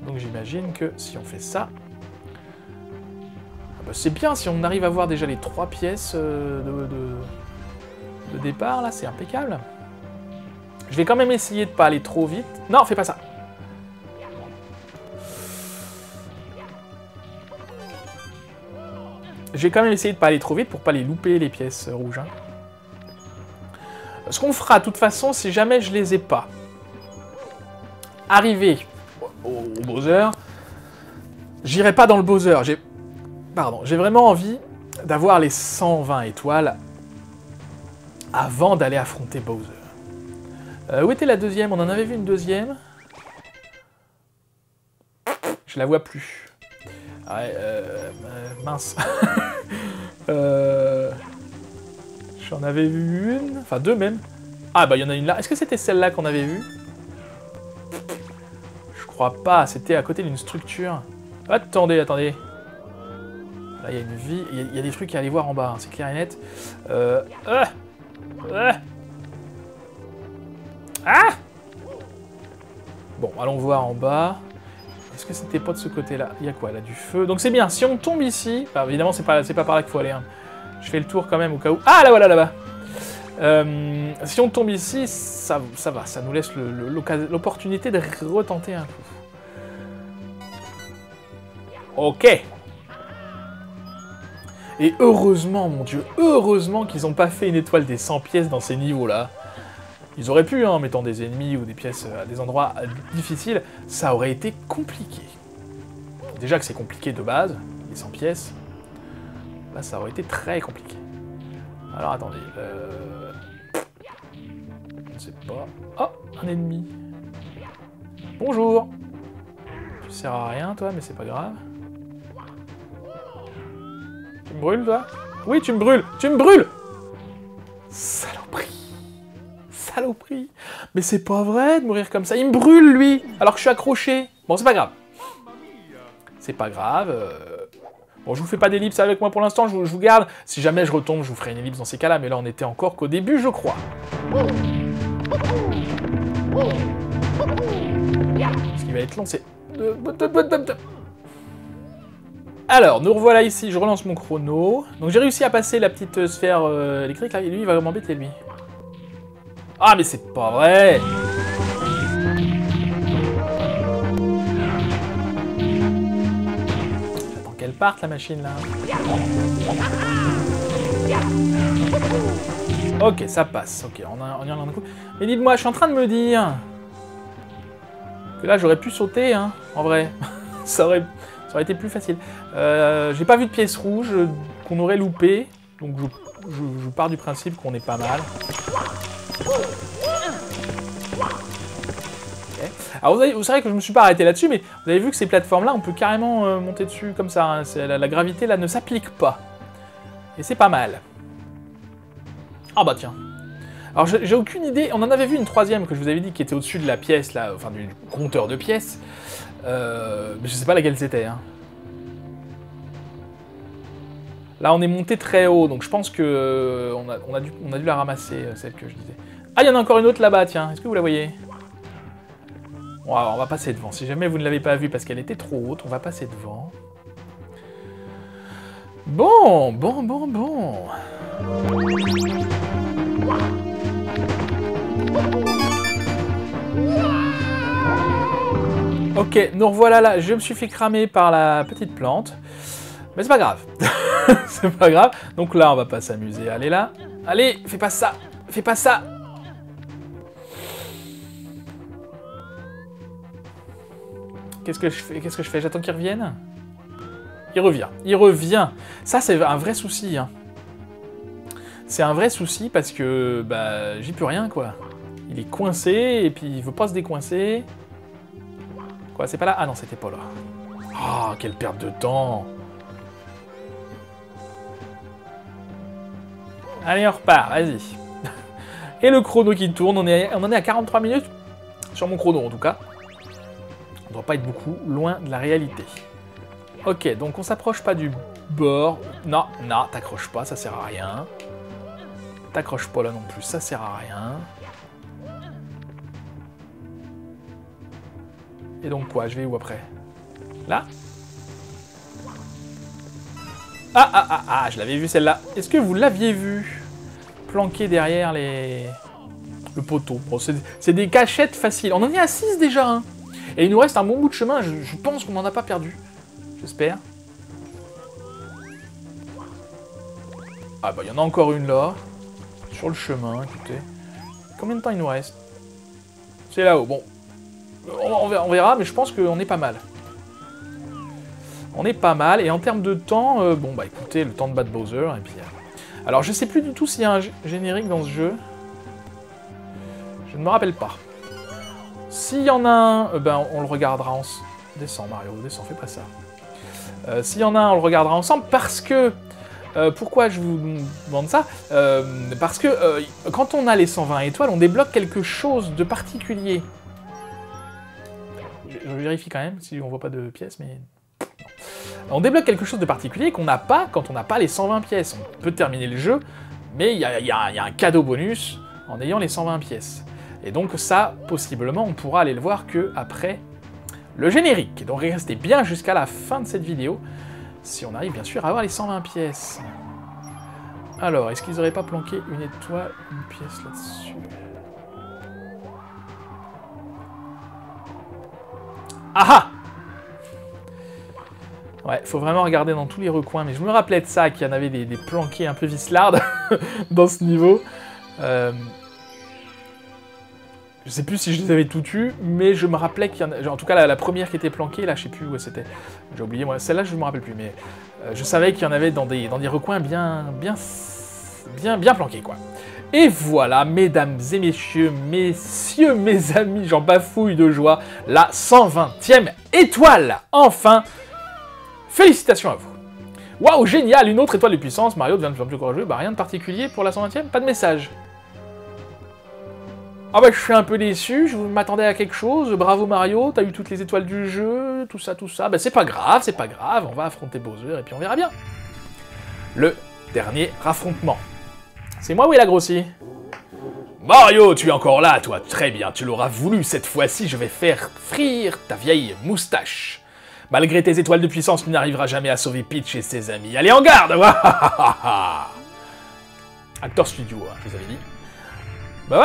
Donc j'imagine que si on fait ça... Ah bah, c'est bien, si on arrive à voir déjà les 3 pièces de départ, là, c'est impeccable. Je vais quand même essayer de pas aller trop vite. Non, fais pas ça. Je vais quand même essayer de pas aller trop vite pour pas les louper, les pièces rouges. Hein. Ce qu'on fera, de toute façon, si jamais je les ai pas. Arrivé au Bowser, j'irai pas dans le Bowser. J'ai vraiment envie d'avoir les 120 étoiles avant d'aller affronter Bowser. Où était la deuxième? On en avait vu une deuxième. Je la vois plus. Ouais, mince. J'en avais vu une, enfin 2 même. Ah bah il y en a une là. Est-ce que c'était celle-là qu'on avait vue? Je crois pas, c'était à côté d'une structure. Attendez. Là il y a une vie, il y a des trucs à aller voir en bas, hein, c'est clair et net. Ah! Bon, allons voir en bas. Est-ce que c'était pas de ce côté-là? Il y a quoi là? Du feu. Donc c'est bien, si on tombe ici... Enfin, évidemment, c'est pas par là qu'il faut aller. Hein. Je fais le tour quand même au cas où... Ah, là, voilà, là-bas. Si on tombe ici, ça va. Ça nous laisse l'opportunité de retenter un coup. Ok. Et heureusement, mon Dieu, heureusement qu'ils n'ont pas fait une étoile des 100 pièces dans ces niveaux-là. Ils auraient pu, hein, en mettant des ennemis ou des pièces à des endroits difficiles, ça aurait été compliqué. Déjà que c'est compliqué de base, les 100 pièces, là ça aurait été très compliqué. Alors attendez, je ne sais pas... Oh, un ennemi. Bonjour. Tu sers à rien toi, mais c'est pas grave. Tu me brûles toi? Oui, tu me brûles. Tu me brûles. Saloperie. Saloperie. Mais c'est pas vrai de mourir comme ça. Il me brûle, lui, alors que je suis accroché. Bon, c'est pas grave. C'est pas grave. Bon, je vous fais pas d'ellipse avec moi pour l'instant, je vous garde. Si jamais je retombe, je vous ferai une ellipse dans ces cas-là. Mais là, on était encore qu'au début, je crois. Ce qui va être long, c'est... Alors, nous revoilà ici. Je relance mon chrono. Donc, j'ai réussi à passer la petite sphère électrique, là. Et lui, il va m'embêter, lui. Ah, mais c'est pas vrai! J'attends qu'elle parte, la machine, là. Ok, ça passe. Ok, on y en a un coup. Mais dites-moi, je suis en train de me dire... que là, j'aurais pu sauter, hein, en vrai. ça aurait été plus facile. J'ai pas vu de pièces rouges qu'on aurait loupé. Donc, je pars du principe qu'on est pas mal. Okay. Alors vous savez que je me suis pas arrêté là-dessus, mais vous avez vu que ces plateformes-là, on peut carrément monter dessus comme ça. Hein. La gravité là ne s'applique pas. Et c'est pas mal. Ah bah tiens. Alors j'ai aucune idée, on en avait vu une troisième que je vous avais dit qui était au-dessus de la pièce, là, enfin du compteur de pièces. Mais je sais pas laquelle c'était. Hein. Là on est monté très haut, donc je pense que on a dû la ramasser, celle que je disais. Ah, il y en a encore une autre là-bas, tiens. Est-ce que vous la voyez? Bon, alors, on va passer devant. Si jamais vous ne l'avez pas vue parce qu'elle était trop haute, on va passer devant. Bon. Ok, nous revoilà là. Je me suis fait cramer par la petite plante. Mais c'est pas grave. C'est pas grave. Donc là, on va pas s'amuser. Allez là. Allez, fais pas ça. Fais pas ça. Qu'est-ce que je fais? J'attends qu'il revienne? Il revient. Ça, c'est un vrai souci. Hein. C'est un vrai souci parce que bah, j'y peux rien, quoi. Il est coincé et puis il veut pas se décoincer. Quoi, c'est pas là? Ah non, c'était pas là. Ah, quelle perte de temps. Allez, on repart, vas-y. Et le chrono qui tourne, on en est à 43 minutes. Sur mon chrono, en tout cas. On doit pas être beaucoup loin de la réalité. Ok, donc on s'approche pas du bord. Non, non, t'accroches pas, ça sert à rien. T'accroches pas là non plus, ça sert à rien. Et donc quoi, je vais où après? Là? Ah, je l'avais vu celle-là. Est-ce que vous l'aviez vu? Planqué derrière le poteau. Bon, c'est des cachettes faciles. On en est à 6 déjà, hein. Et il nous reste un bon bout de chemin, je pense qu'on n'en a pas perdu. J'espère. Ah bah il y en a encore une là. Sur le chemin, écoutez. Combien de temps il nous reste? C'est là-haut, bon. On verra, mais je pense qu'on est pas mal. On est pas mal, et en termes de temps, bon bah écoutez, le temps de battre Bowser, et puis... alors je sais plus du tout s'il y a un générique dans ce jeu. Je ne me rappelle pas. S'il y en a un, ben on le regardera ensemble. Descends Mario, descends, fais pas ça. S'il y en a un, on le regardera ensemble, parce que... pourquoi je vous demande ça? Parce que quand on a les 120 étoiles, on débloque quelque chose de particulier. Je vérifie quand même, si on voit pas de pièces, mais... on débloque quelque chose de particulier qu'on n'a pas quand on n'a pas les 120 pièces. On peut terminer le jeu, mais il y a un cadeau bonus en ayant les 120 pièces. Et donc ça, possiblement, on pourra aller le voir que après le générique. Donc restez bien jusqu'à la fin de cette vidéo, si on arrive bien sûr à avoir les 120 pièces. Alors, est-ce qu'ils n'auraient pas planqué une étoile, une pièce là-dessus? Ah ah! Ouais, faut vraiment regarder dans tous les recoins, mais je me rappelais de ça, qu'il y en avait des planqués un peu vislardes dans ce niveau. Je sais plus si je les avais tout tués, mais je me rappelais qu'il y en a... en tout cas, la première qui était planquée, là, je sais plus où c'était. J'ai oublié, moi. Celle-là, je me rappelle plus, mais je savais qu'il y en avait dans des recoins bien planqués, quoi. Et voilà, mesdames et messieurs, mes amis, j'en bafouille de joie, la 120e étoile, enfin. Félicitations à vous. Waouh, génial, une autre étoile de puissance, Mario devient de plus en plus courageux, bah rien de particulier pour la 120e, pas de message. Ah bah je suis un peu déçu, je m'attendais à quelque chose, bravo Mario, t'as eu toutes les étoiles du jeu, tout ça, bah c'est pas grave, on va affronter Bowser et puis on verra bien. Le dernier affrontement. C'est moi ou il a grossi? Mario, tu es encore là, toi, très bien, tu l'auras voulu, cette fois-ci je vais faire frire ta vieille moustache. Malgré tes étoiles de puissance, tu n'arriveras jamais à sauver Peach et ses amis. Allez, en garde! Actor Studio, hein, je vous avais dit. Bah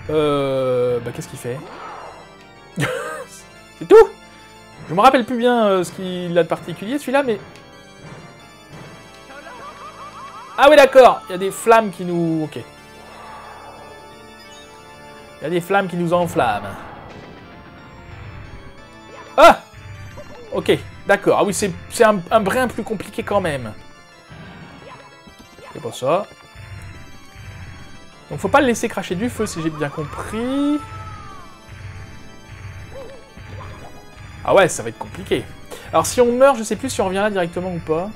voilà. Bah qu'est-ce qu'il fait? C'est tout? Je me rappelle plus bien ce qu'il a de particulier, celui-là, mais... ah oui, d'accord, il y a des flammes qui nous... ok. Il y a des flammes qui nous enflamment. Ah! Ok, d'accord. Ah oui, c'est un brin plus compliqué quand même. C'est pas ça. Donc faut pas le laisser cracher du feu, si j'ai bien compris. Ah ouais, ça va être compliqué. Alors si on meurt, je sais plus si on revient là directement ou pas.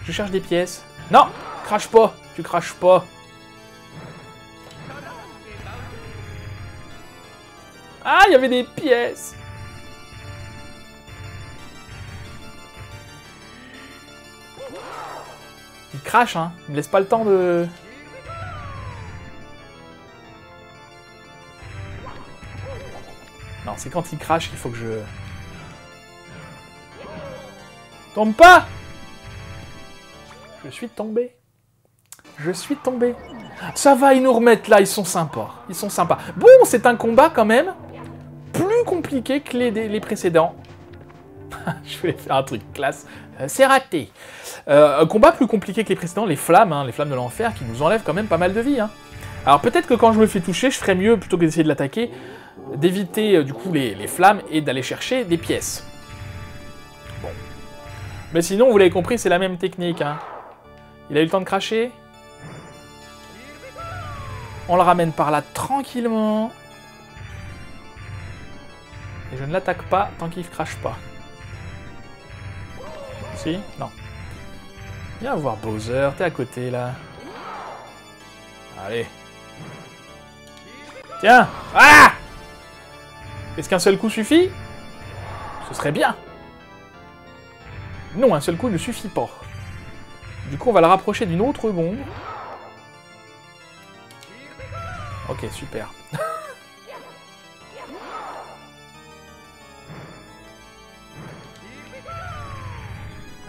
Je cherche des pièces. Non! Crache pas! Tu craches pas. Ah, il y avait des pièces! Il crache, hein. Il me laisse pas le temps de... non, c'est quand il crache qu'il faut que je... tombe pas! Je suis tombé. Je suis tombé. Ça va, ils nous remettent là, ils sont sympas. Ils sont sympas. Bon, c'est un combat quand même plus compliqué que les précédents. Je voulais faire un truc classe. C'est raté. Un combat plus compliqué que les précédents, les flammes de l'enfer qui nous enlèvent quand même pas mal de vie. Hein. Alors peut-être que quand je me fais toucher, je ferais mieux, plutôt que d'essayer de l'attaquer, d'éviter du coup les flammes et d'aller chercher des pièces. Bon. Mais sinon, vous l'avez compris, c'est la même technique. Hein. Il a eu le temps de cracher. On le ramène par là tranquillement. Et je ne l'attaque pas tant qu'il ne crache pas. Si? Non. Viens voir Bowser, t'es à côté là. Allez. Tiens! Ah! Est-ce qu'un seul coup suffit? Ce serait bien. Non, un seul coup ne suffit pas. Du coup, on va le rapprocher d'une autre bombe. Ok, super.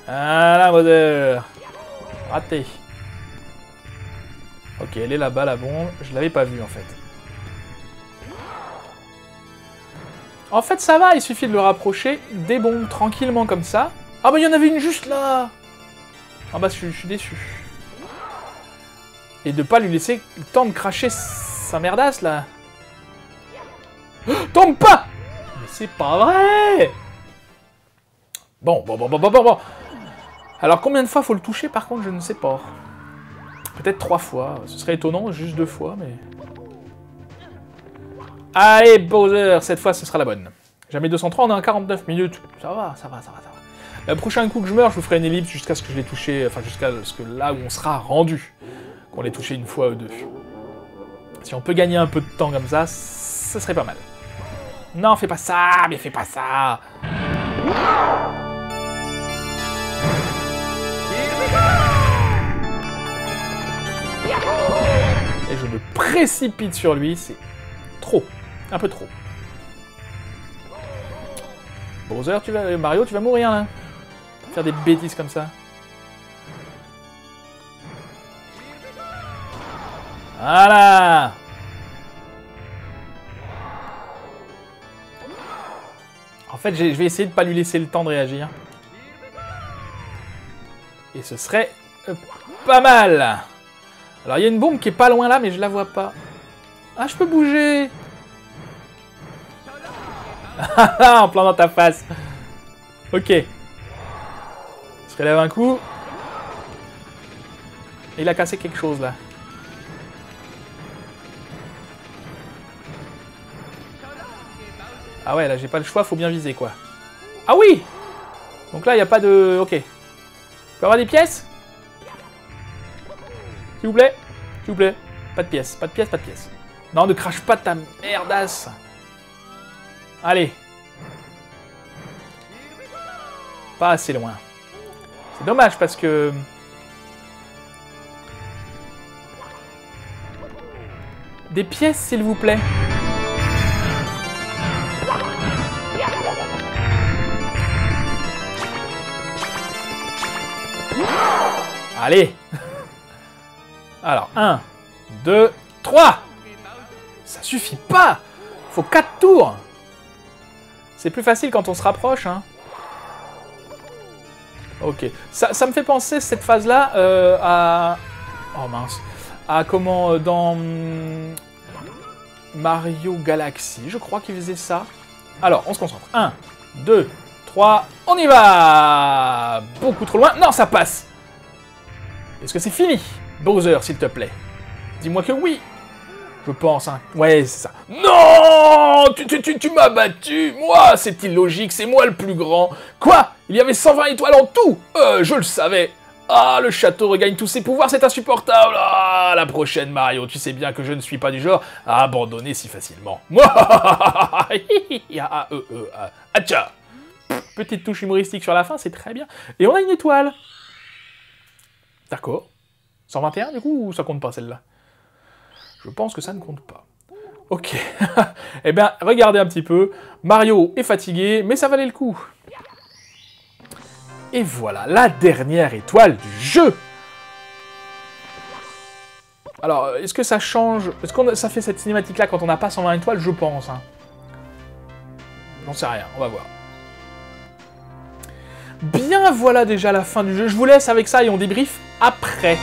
Voilà, Bowser. Raté. Ok, elle est là-bas, la bombe. Je l'avais pas vue, en fait. En fait, ça va, il suffit de le rapprocher des bombes tranquillement comme ça. Ah bah, il y en avait une juste là. Ah bah, je suis déçu. Et de pas lui laisser le temps de cracher sa merdasse, là. Oh, tombe pas! Mais c'est pas vrai! Bon. Alors, combien de fois faut le toucher, par contre, je ne sais pas. Peut-être 3 fois. Ce serait étonnant, juste 2 fois, mais... Allez, Bowser, cette fois, ce sera la bonne. Jamais 203, on est à 49 minutes. Ça va. Le prochain coup que je meurs, je vous ferai une ellipse jusqu'à ce que je l'ai touché, enfin, jusqu'à ce que là où on sera rendu, qu'on l'ait touché une fois ou deux. Si on peut gagner un peu de temps comme ça, ce serait pas mal. Non, fais pas ça, mais fais pas ça. Et je me précipite sur lui, c'est trop. Un peu trop. Bowser, Mario, tu vas mourir là. Faire des bêtises comme ça. Voilà. En fait, je vais essayer de pas lui laisser le temps de réagir. Et ce serait pas mal. Alors, il y a une bombe qui est pas loin là, mais je la vois pas. Ah, je peux bouger. En plein dans ta face. Ok. Il se relève un coup. Et il a cassé quelque chose là. Ah ouais, là j'ai pas le choix, faut bien viser quoi. Ah oui! Donc là il n'y a pas de... Ok. Je peux avoir des pièces? S'il vous plaît? S'il vous plaît? Pas de pièces, pas de pièces, pas de pièces. Non, ne crache pas ta merdasse. Allez. Pas assez loin. C'est dommage parce que... Des pièces s'il vous plaît. Allez. Alors, 1, 2, 3. Ça suffit pas. Faut 4 tours. C'est plus facile quand on se rapproche, hein. Ok. Ça me fait penser, cette phase-là, à... Oh mince. À comment, dans... Mario Galaxy, je crois qu'il faisait ça. Alors, on se concentre. 1, 2, 3, on y va. Beaucoup trop loin. Non, ça passe. Est-ce que c'est fini? Bowser, s'il te plaît. Dis-moi que oui. Je pense, hein. Ouais, c'est ça. Non! Tu m'as battu. Moi, c'est illogique. C'est moi le plus grand. Quoi? Il y avait 120 étoiles en tout. Je le savais. Ah, le château regagne tous ses pouvoirs, c'est insupportable. Ah, la prochaine, Mario. Tu sais bien que je ne suis pas du genre à abandonner si facilement. Atcha. Petite touche humoristique sur la fin, c'est très bien. Et on a une étoile. D'accord. 121 du coup, ou ça compte pas celle-là? Je pense que ça ne compte pas. Ok. Eh bien, regardez un petit peu. Mario est fatigué, mais ça valait le coup. Et voilà, la dernière étoile du jeu. Alors, est-ce que ça change? Est-ce que ça fait cette cinématique-là quand on n'a pas 120 étoiles? Je pense. Hein. J'en sais rien, on va voir. Bien, voilà déjà la fin du jeu. Je vous laisse avec ça et on débrief après.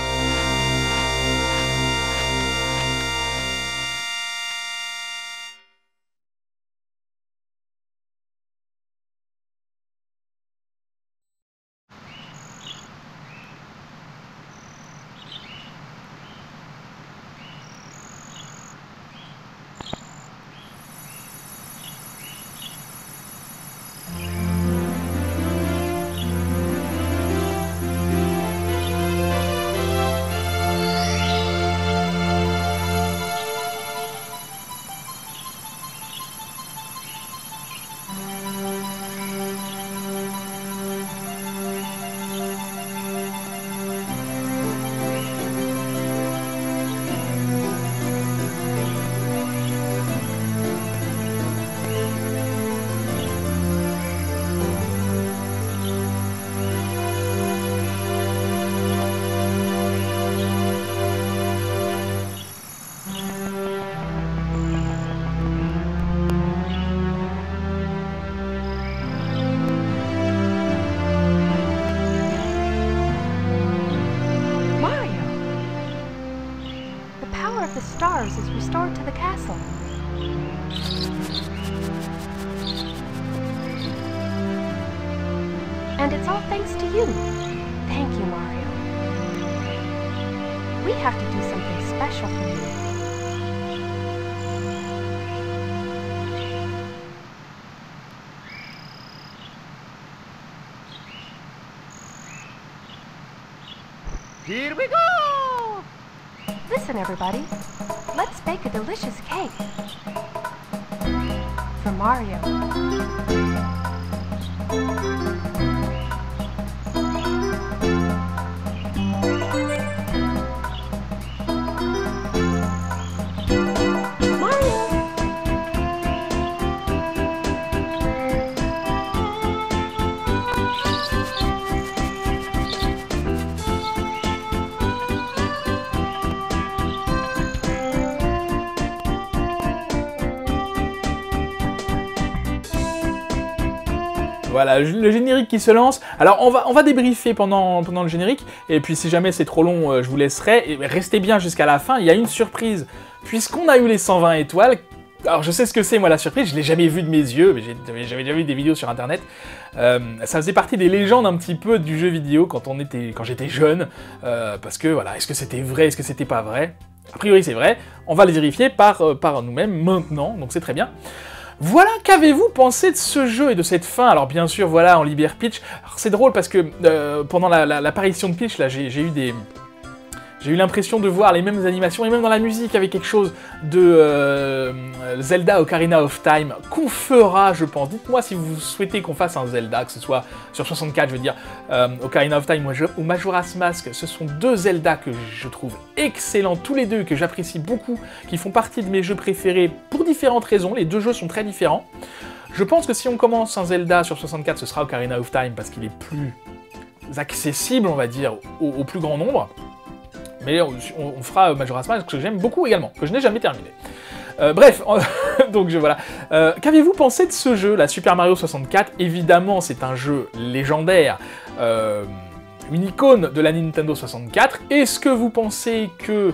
stars is restored to the castle. And it's all thanks to you. Thank you, Mario. We have to do something special for you. Here we go! Listen, everybody. Let's bake a delicious cake. For Mario. Voilà, le générique qui se lance. Alors, on va débriefer pendant le générique, et puis si jamais c'est trop long, je vous laisserai. Et restez bien jusqu'à la fin, il y a une surprise. Puisqu'on a eu les 120 étoiles, alors je sais ce que c'est, moi, la surprise, je l'ai jamais vu de mes yeux, mais j'avais déjà vu des vidéos sur Internet. Ça faisait partie des légendes un petit peu du jeu vidéo quand j'étais jeune, parce que, voilà, est-ce que c'était vrai, est-ce que c'était pas vrai? A priori, c'est vrai. On va le vérifier par nous-mêmes maintenant, donc c'est très bien. Voilà, qu'avez-vous pensé de ce jeu et de cette fin? Alors bien sûr, voilà, on libère Peach. Alors c'est drôle parce que pendant l'apparition de Peach, là, j'ai eu l'impression de voir les mêmes animations, et même dans la musique, avec quelque chose de Zelda Ocarina of Time, qu'on fera, je pense. Dites-moi si vous souhaitez qu'on fasse un Zelda, que ce soit sur 64, je veux dire, Ocarina of Time ou Majora's Mask. Ce sont deux Zelda que je trouve excellents, tous les deux, que j'apprécie beaucoup, qui font partie de mes jeux préférés pour différentes raisons. Les deux jeux sont très différents. Je pense que si on commence un Zelda sur 64, ce sera Ocarina of Time, parce qu'il est plus accessible, on va dire, au plus grand nombre. Mais on fera Majora's Mask, que j'aime beaucoup également, que je n'ai jamais terminé. Bref, donc voilà. Qu'avez-vous pensé de ce jeu, la Super Mario 64? Évidemment, c'est un jeu légendaire, une icône de la Nintendo 64. Est-ce que vous pensez que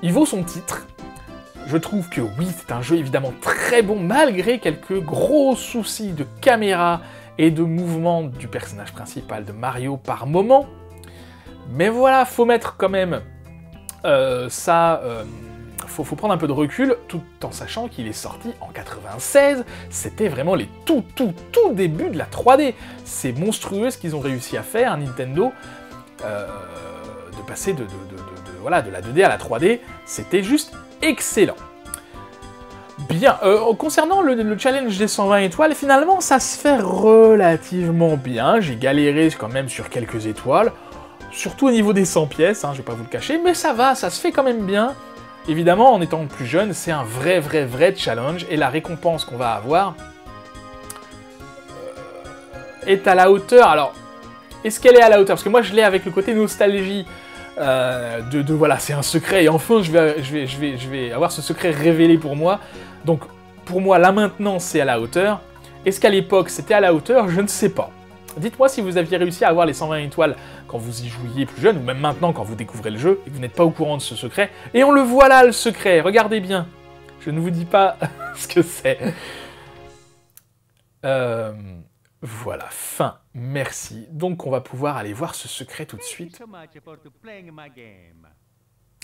il vaut son titre? Je trouve que oui, c'est un jeu évidemment très bon, malgré quelques gros soucis de caméra et de mouvement du personnage principal de Mario par moment. Mais voilà, faut mettre quand même faut prendre un peu de recul, tout en sachant qu'il est sorti en 96, c'était vraiment les tout débuts de la 3D. C'est monstrueux ce qu'ils ont réussi à faire, Nintendo, de passer de la 2D à la 3D, c'était juste excellent. Bien, concernant le challenge des 120 étoiles, finalement ça se fait relativement bien, j'ai galéré quand même sur quelques étoiles, surtout au niveau des 100 pièces, hein, je vais pas vous le cacher, mais ça va, ça se fait quand même bien. Évidemment, en étant plus jeune, c'est un vrai challenge, et la récompense qu'on va avoir est à la hauteur. Alors, est-ce qu'elle est à la hauteur? Parce que moi, je l'ai avec le côté nostalgie, voilà, c'est un secret, et enfin, je vais avoir ce secret révélé pour moi. Donc, pour moi, là maintenant, c'est à la hauteur. Est-ce qu'à l'époque, c'était à la hauteur? Je ne sais pas. Dites-moi si vous aviez réussi à avoir les 120 étoiles quand vous y jouiez plus jeune, ou même maintenant quand vous découvrez le jeu, et que vous n'êtes pas au courant de ce secret. Et on le voit là, le secret, regardez bien. Je ne vous dis pas ce que c'est. Voilà, fin, merci. Donc on va pouvoir aller voir ce secret tout de suite.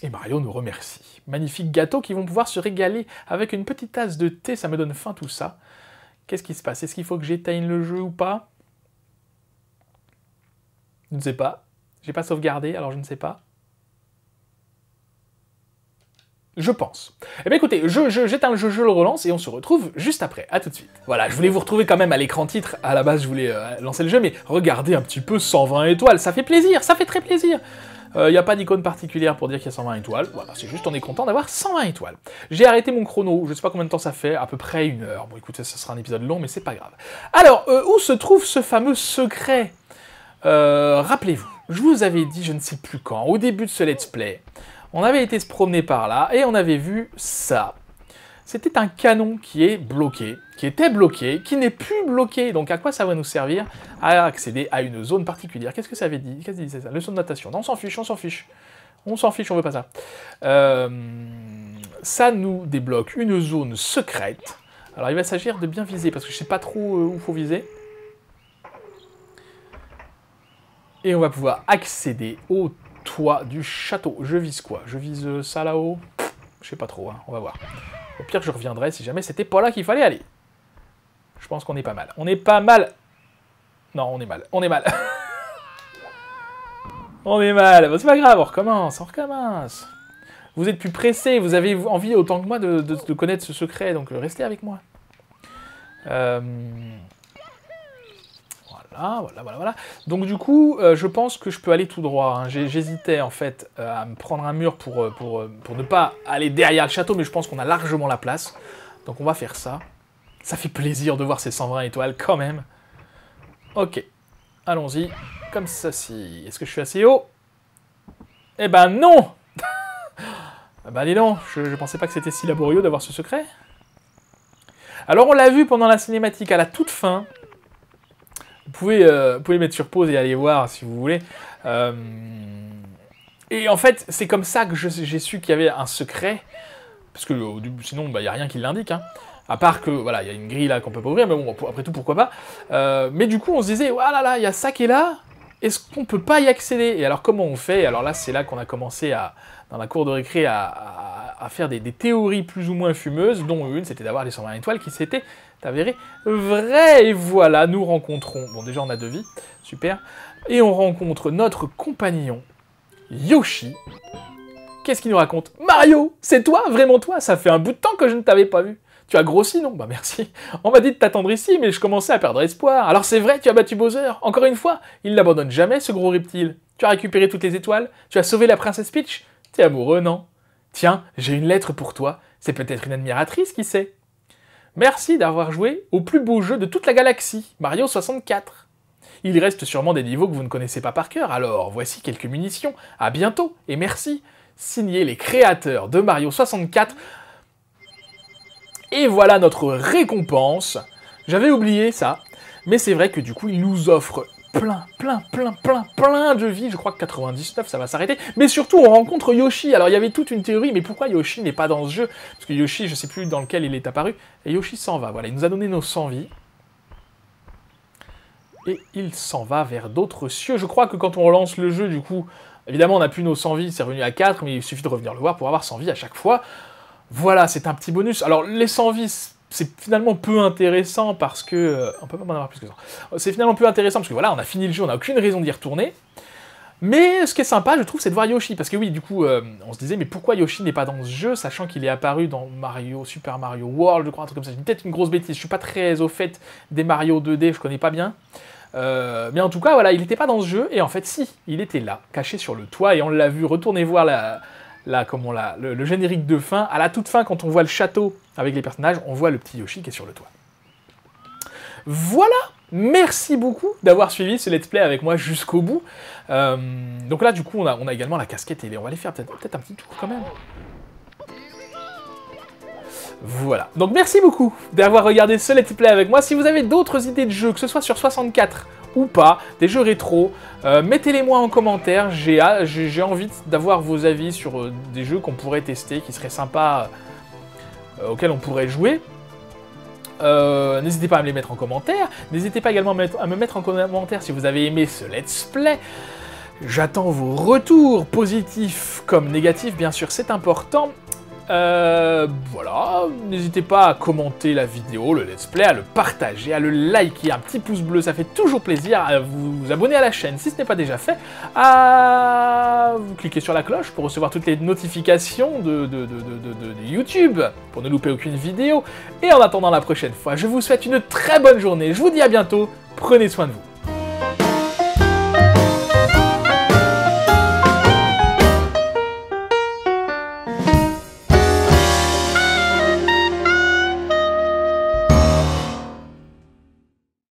Et Mario nous remercie. Magnifique gâteau qui vont pouvoir se régaler avec une petite tasse de thé, ça me donne faim tout ça. Qu'est-ce qui se passe? Est-ce qu'il faut que j'éteigne le jeu ou pas? Je ne sais pas. J'ai pas sauvegardé, alors je ne sais pas. Je pense. Eh bien écoutez, j'éteins le jeu, je le relance, et on se retrouve juste après. À tout de suite. Voilà, je voulais vous retrouver quand même à l'écran titre. À la base, je voulais lancer le jeu, mais regardez un petit peu 120 étoiles, ça fait plaisir, ça fait très plaisir. Il n'y a pas d'icône particulière pour dire qu'il y a 120 étoiles. Voilà, c'est juste on est content d'avoir 120 étoiles. J'ai arrêté mon chrono, je ne sais pas combien de temps ça fait, à peu près 1 heure. Bon écoutez, ça sera un épisode long, mais c'est pas grave. Alors, où se trouve ce fameux secret? Rappelez-vous, je vous avais dit, je ne sais plus quand, au début de ce let's play, on avait été se promener par là, et on avait vu ça. C'était un canon qui est bloqué, qui était bloqué, qui n'est plus bloqué. Donc à quoi ça va nous servir? À accéder à une zone particulière. Qu'est-ce que ça avait dit? Qu'est-ce que disait ça? Leçon de natation. Non, on s'en fiche, on s'en fiche. On s'en fiche, on veut pas ça. ça nous débloque une zone secrète. Alors il va s'agir de bien viser, parce que je sais pas trop où faut viser. Et on va pouvoir accéder au toit du château. Je vise quoi? Je vise ça là-haut? Je sais pas trop, hein. On va voir. Au pire, je reviendrai si jamais c'était pas là qu'il fallait aller. Je pense qu'on est pas mal. On est pas mal. Non, on est mal. On est mal. On est mal. Bon, c'est pas grave, on recommence, on recommence. Vous êtes plus pressés, vous avez envie autant que moi de connaître ce secret, donc restez avec moi. Voilà. Donc du coup, je pense que je peux aller tout droit. Hein. J'hésitais en fait à me prendre un mur pour ne pas aller derrière le château, mais je pense qu'on a largement la place. Donc on va faire ça. Ça fait plaisir de voir ces 120 étoiles quand même. Ok, allons-y. Comme ceci. Est-ce que je suis assez haut? Eh ben non. Bah dis donc, je pensais pas que c'était si laborieux d'avoir ce secret. Alors on l'a vu pendant la cinématique à la toute fin. Vous pouvez mettre sur pause et aller voir si vous voulez. Et en fait, c'est comme ça que j'ai su qu'il y avait un secret. Parce que sinon, il n'y a rien qui l'indique. Hein. À part que, voilà, il y a une grille là qu'on peut pas ouvrir, mais bon, après tout, pourquoi pas. Mais du coup, on se disait, voilà, là, il y a ça qui est là. Est-ce qu'on peut pas y accéder? Et alors, comment on fait? Alors là, c'est là qu'on a commencé dans la cour de récré à faire des théories plus ou moins fumeuses, dont une, c'était d'avoir les 120 étoiles qui s'étaient avérées vraies. Et voilà, nous rencontrons... Bon, déjà, on a 2 vies, super. Et on rencontre notre compagnon, Yoshi. Qu'est-ce qu'il nous raconte? Mario, c'est toi? Vraiment toi? Ça fait un bout de temps que je ne t'avais pas vu. Tu as grossi, non? Bah merci. On m'a dit de t'attendre ici, mais je commençais à perdre espoir. Alors c'est vrai, tu as battu Bowser. Encore une fois, il n'abandonne jamais, ce gros reptile. Tu as récupéré toutes les étoiles? Tu as sauvé la princesse Peach? T'es amoureux, non? Tiens, j'ai une lettre pour toi. C'est peut-être une admiratrice, qui sait? Merci d'avoir joué au plus beau jeu de toute la galaxie, Mario 64. Il reste sûrement des niveaux que vous ne connaissez pas par cœur, alors voici quelques munitions. À bientôt, et merci. Signé les créateurs de Mario 64. Et voilà notre récompense. J'avais oublié ça, mais c'est vrai que du coup, il nous offre plein de vie. Je crois que 99, ça va s'arrêter. Mais surtout, on rencontre Yoshi. Alors, il y avait toute une théorie, mais pourquoi Yoshi n'est pas dans ce jeu? Parce que Yoshi, je sais plus dans lequel il est apparu. Et Yoshi s'en va. Voilà, il nous a donné nos 100 vies. Et il s'en va vers d'autres cieux. Je crois que quand on relance le jeu, du coup, évidemment, on n'a plus nos 100 vies, c'est revenu à 4, mais il suffit de revenir le voir pour avoir 100 vies à chaque fois. Voilà, c'est un petit bonus. Alors, les 100 vies, c'est finalement peu intéressant parce que... on peut pas en avoir plus que ça. C'est finalement peu intéressant parce que voilà, on a fini le jeu, on n'a aucune raison d'y retourner. Mais ce qui est sympa, je trouve, c'est de voir Yoshi. Parce que oui, du coup, on se disait, mais pourquoi Yoshi n'est pas dans ce jeu, sachant qu'il est apparu dans Super Mario World, je crois, un truc comme ça. C'est peut-être une grosse bêtise, je suis pas très au fait des Mario 2D, je connais pas bien. Mais en tout cas, voilà, il n'était pas dans ce jeu, et en fait, si, il était là, caché sur le toit, et on l'a vu. Retournez voir le générique de fin. À la toute fin, quand on voit le château avec les personnages, on voit le petit Yoshi qui est sur le toit. Voilà! Merci beaucoup d'avoir suivi ce let's play avec moi jusqu'au bout. Donc là, du coup, on a également la casquette et on va aller faire peut-être un petit tour quand même. Voilà. Donc merci beaucoup d'avoir regardé ce let's play avec moi. Si vous avez d'autres idées de jeux, que ce soit sur 64 ou pas, des jeux rétro, mettez-les moi en commentaire. J'ai envie d'avoir vos avis sur des jeux qu'on pourrait tester, qui seraient sympas, auxquels on pourrait jouer. N'hésitez pas à me les mettre en commentaire. N'hésitez pas également à me mettre en commentaire si vous avez aimé ce let's play. J'attends vos retours, positifs comme négatifs, bien sûr, c'est important. Voilà, n'hésitez pas à commenter la vidéo, le let's play, à le partager, à le liker, un petit pouce bleu, ça fait toujours plaisir, à vous abonner à la chaîne si ce n'est pas déjà fait, à vous cliquer sur la cloche pour recevoir toutes les notifications de YouTube, pour ne louper aucune vidéo, et en attendant la prochaine fois, je vous souhaite une très bonne journée, je vous dis à bientôt, prenez soin de vous.